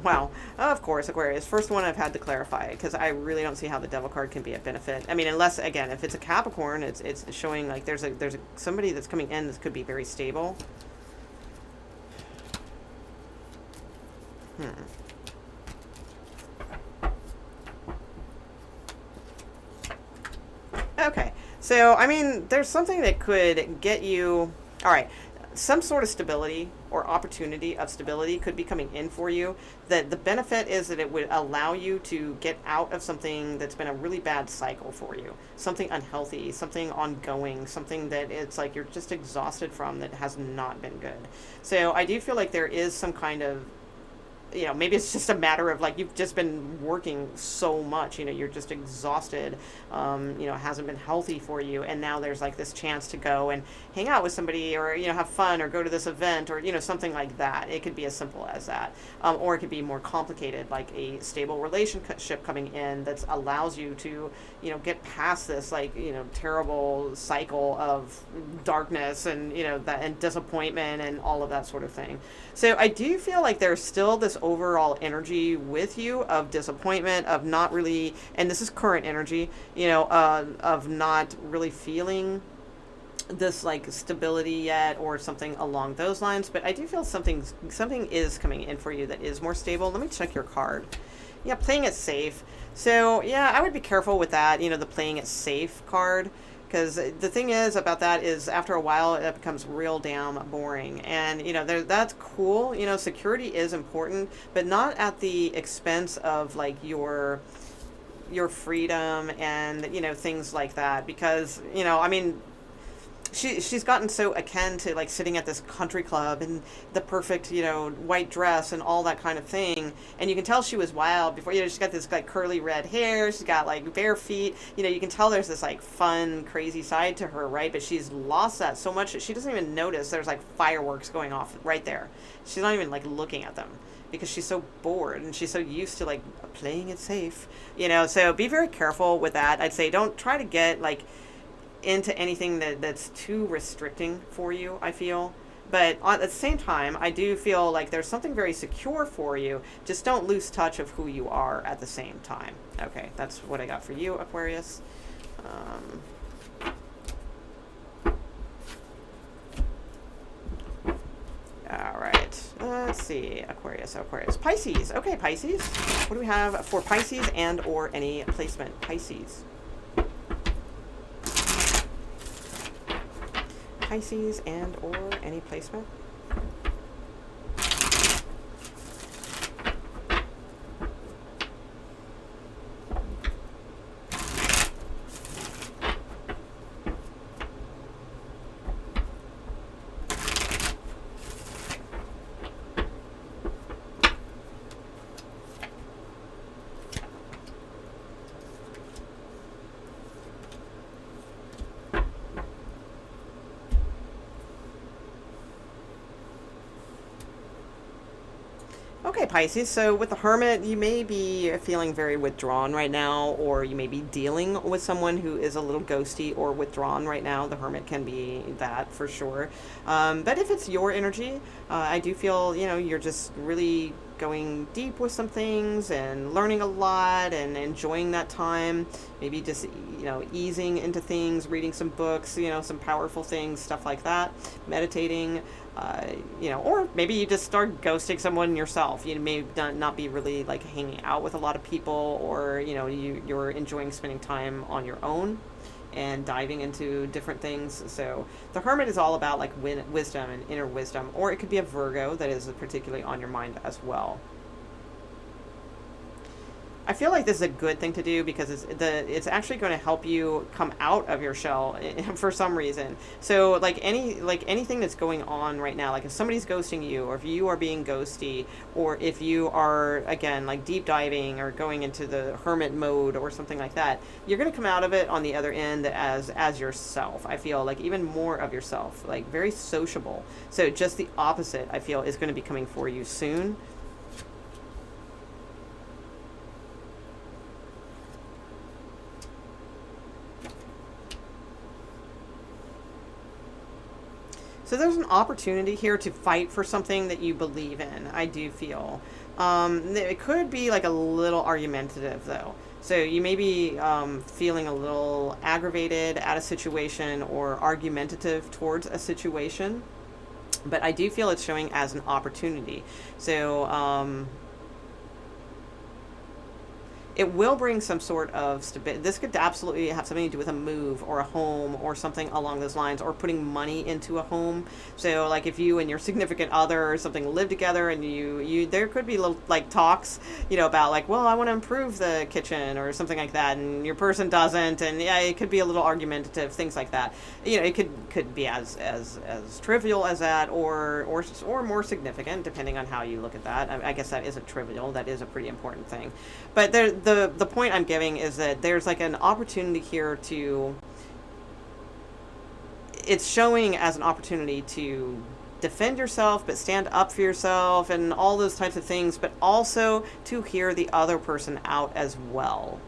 Wow. Of course, Aquarius. First one I've had to clarify, because I really don't see how the Devil card can be a benefit. I mean, unless, again, if it's a Capricorn, it's showing like there's somebody that's coming in that could be very stable. Okay. So, I mean, there's something that could get you... All right. Some sort of stability or opportunity of stability could be coming in for you. That the benefit is that it would allow you to get out of something that's been a really bad cycle for you. Something unhealthy, something ongoing, something that it's like you're just exhausted from, that has not been good. So I do feel like there is some kind of, you know, maybe it's just a matter of like you've just been working so much, you know, you're just exhausted, you know, it hasn't been healthy for you, and now there's like this chance to go and hang out with somebody, or, you know, have fun, or go to this event, or, you know, something like that. It could be as simple as that, or it could be more complicated, like a stable relationship coming in that allows you to, you know, get past this, like, you know, terrible cycle of darkness and, you know, that, and disappointment and all of that sort of thing. So I do feel like there's still this overall energy with you of disappointment, of not really, and this is current energy, you know, of not really feeling this like stability yet, or something along those lines. But I do feel something is coming in for you that is more stable. Let me check your card. Yeah, playing it safe. So yeah, I would be careful with that, you know, the playing it safe card. Because the thing is about that is after a while it becomes real damn boring. And, you know, that's cool. You know, security is important, but not at the expense of like your freedom and, you know, things like that. Because, you know, I mean, she's gotten so akin to like sitting at this country club and the perfect, you know, white dress and all that kind of thing. And you can tell she was wild before, you know, she's got this like curly red hair, she's got like bare feet, you know, you can tell there's this like fun, crazy side to her, right? But she's lost that so much that she doesn't even notice there's like fireworks going off right there. She's not even like looking at them, because she's so bored and she's so used to like playing it safe, you know. So be very careful with that. I'd say don't try to get like into anything that's too restricting for you, I feel. But at the same time, I do feel like there's something very secure for you. Just don't lose touch of who you are at the same time. Okay, that's what I got for you, Aquarius. All right, let's see, Aquarius. Pisces. Okay, Pisces. What do we have for Pisces and or any placement? Pisces. Pisces and or any placement. Okay, Pisces. So with the Hermit, you may be feeling very withdrawn right now, or you may be dealing with someone who is a little ghosty or withdrawn right now. The Hermit can be that for sure. But if it's your energy, I do feel, you're just really going deep with some things and learning a lot and enjoying that time. Maybe just, easing into things, reading some books, some powerful things, stuff like that, meditating. Or maybe you just start ghosting someone yourself. You may not be really like hanging out with a lot of people, or you're enjoying spending time on your own and diving into different things. So the Hermit is all about like wisdom and inner wisdom, or it could be a Virgo that is particularly on your mind as well. I feel like this is a good thing to do because it's actually going to help you come out of your shell for some reason. So like anything that's going on right now, like if somebody's ghosting you, or if you are being ghosty, or if you are again like deep diving or going into the hermit mode or something like that, you're going to come out of it on the other end as yourself. I feel like even more of yourself, like very sociable. So just the opposite, I feel, is going to be coming for you soon. So there's an opportunity here to fight for something that you believe in, I do feel. It could be like a little argumentative, though. So you may be feeling a little aggravated at a situation or argumentative towards a situation. But I do feel it's showing as an opportunity. So it will bring some sort of stability. This could absolutely have something to do with a move or a home or something along those lines, or putting money into a home. So like if you and your significant other or something live together, and you there could be little like talks, about like, well, I want to improve the kitchen or something like that, and your person doesn't, and yeah, it could be a little argumentative, things like that. It could be as trivial as that, or more significant, depending on how you look at that. I guess that isn't trivial. That is a pretty important thing. But the point I'm giving is that there's like an opportunity here it's showing as an opportunity to defend yourself, but stand up for yourself and all those types of things, but also to hear the other person out as well.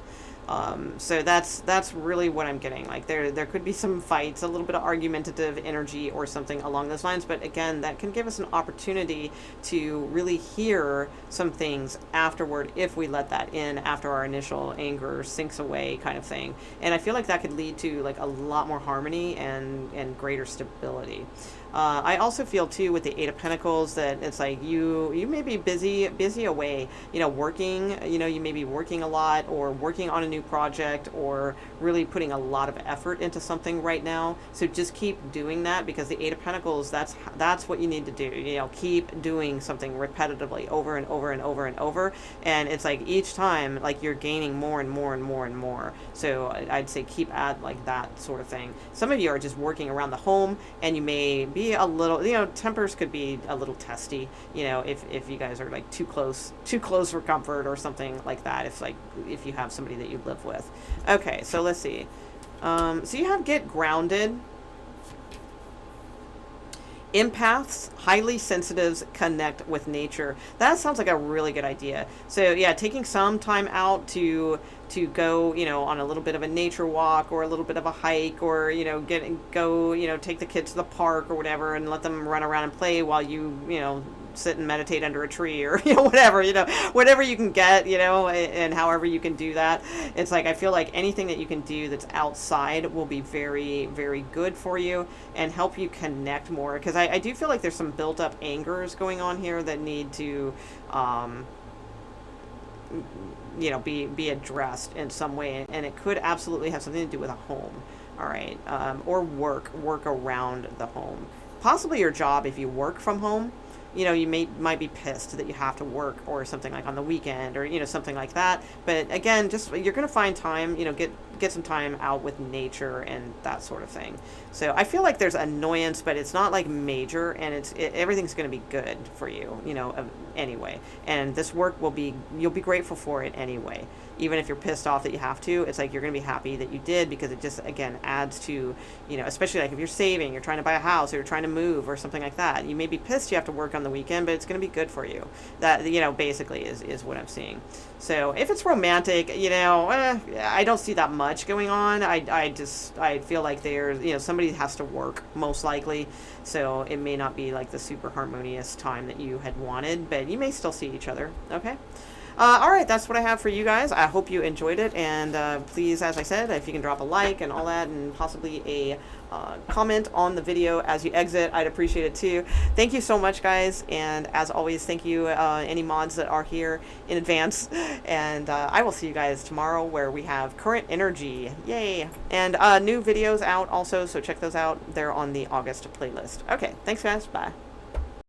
So that's really what I'm getting. Like there could be some fights, a little bit of argumentative energy or something along those lines. But again, that can give us an opportunity to really hear some things afterward if we let that in after our initial anger sinks away, kind of thing. And I feel like that could lead to like a lot more harmony and greater stability. I also feel too with the Eight of Pentacles that it's like you may be busy away, working, you may be working a lot or working on a new project or really putting a lot of effort into something right now. So just keep doing that, because the Eight of Pentacles, that's what you need to do. Keep doing something repetitively over and over and over and over. And it's like each time, like you're gaining more and more and more and more. So I'd say keep at like that sort of thing. Some of you are just working around the home, and you may be a little, tempers could be a little testy, if you guys are like too close for comfort or something like that, if you have somebody that you live with. Okay, so let's see. So you have get grounded. Empaths, highly sensitives, connect with nature. That sounds like a really good idea. So yeah, taking some time out to go, on a little bit of a nature walk or a little bit of a hike, or take the kids to the park or whatever, and let them run around and play while you sit and meditate under a tree, or whatever you can get, and however you can do that. It's like I feel like anything that you can do that's outside will be very, very good for you and help you connect more, because I do feel like there's some built up angers going on here that need to be addressed in some way, and it could absolutely have something to do with a home, all right, or work around the home, possibly your job if you work from home. You might be pissed that you have to work or something like on the weekend, or something like that. But again, just you're going to find time, get some time out with nature and that sort of thing. So I feel like there's annoyance, but it's not like major, and everything's going to be good for you, anyway. And this work you'll be grateful for it anyway. even if you're pissed off that you have to, it's like you're going to be happy that you did, because it just, again, adds to, you know, especially like if you're saving, you're trying to buy a house, or you're trying to move or something like that. You may be pissed you have to work on the weekend, but it's going to be good for you. That, you know, basically is what I'm seeing. So if it's romantic, you know, I don't see that much going on. I feel like there's, you know, somebody has to work most likely. So it may not be like the super harmonious time that you had wanted, but you may still see each other. Okay. All right, that's what I have for you guys. I hope you enjoyed it, and please, as I said, if you can drop a like and all that, and possibly a comment on the video as you exit, I'd appreciate it too. Thank you so much, guys, and as always, thank you any mods that are here in advance, and I will see you guys tomorrow, where we have current energy. Yay! And new videos out also, so check those out. They're on the August playlist. Okay, thanks, guys. Bye.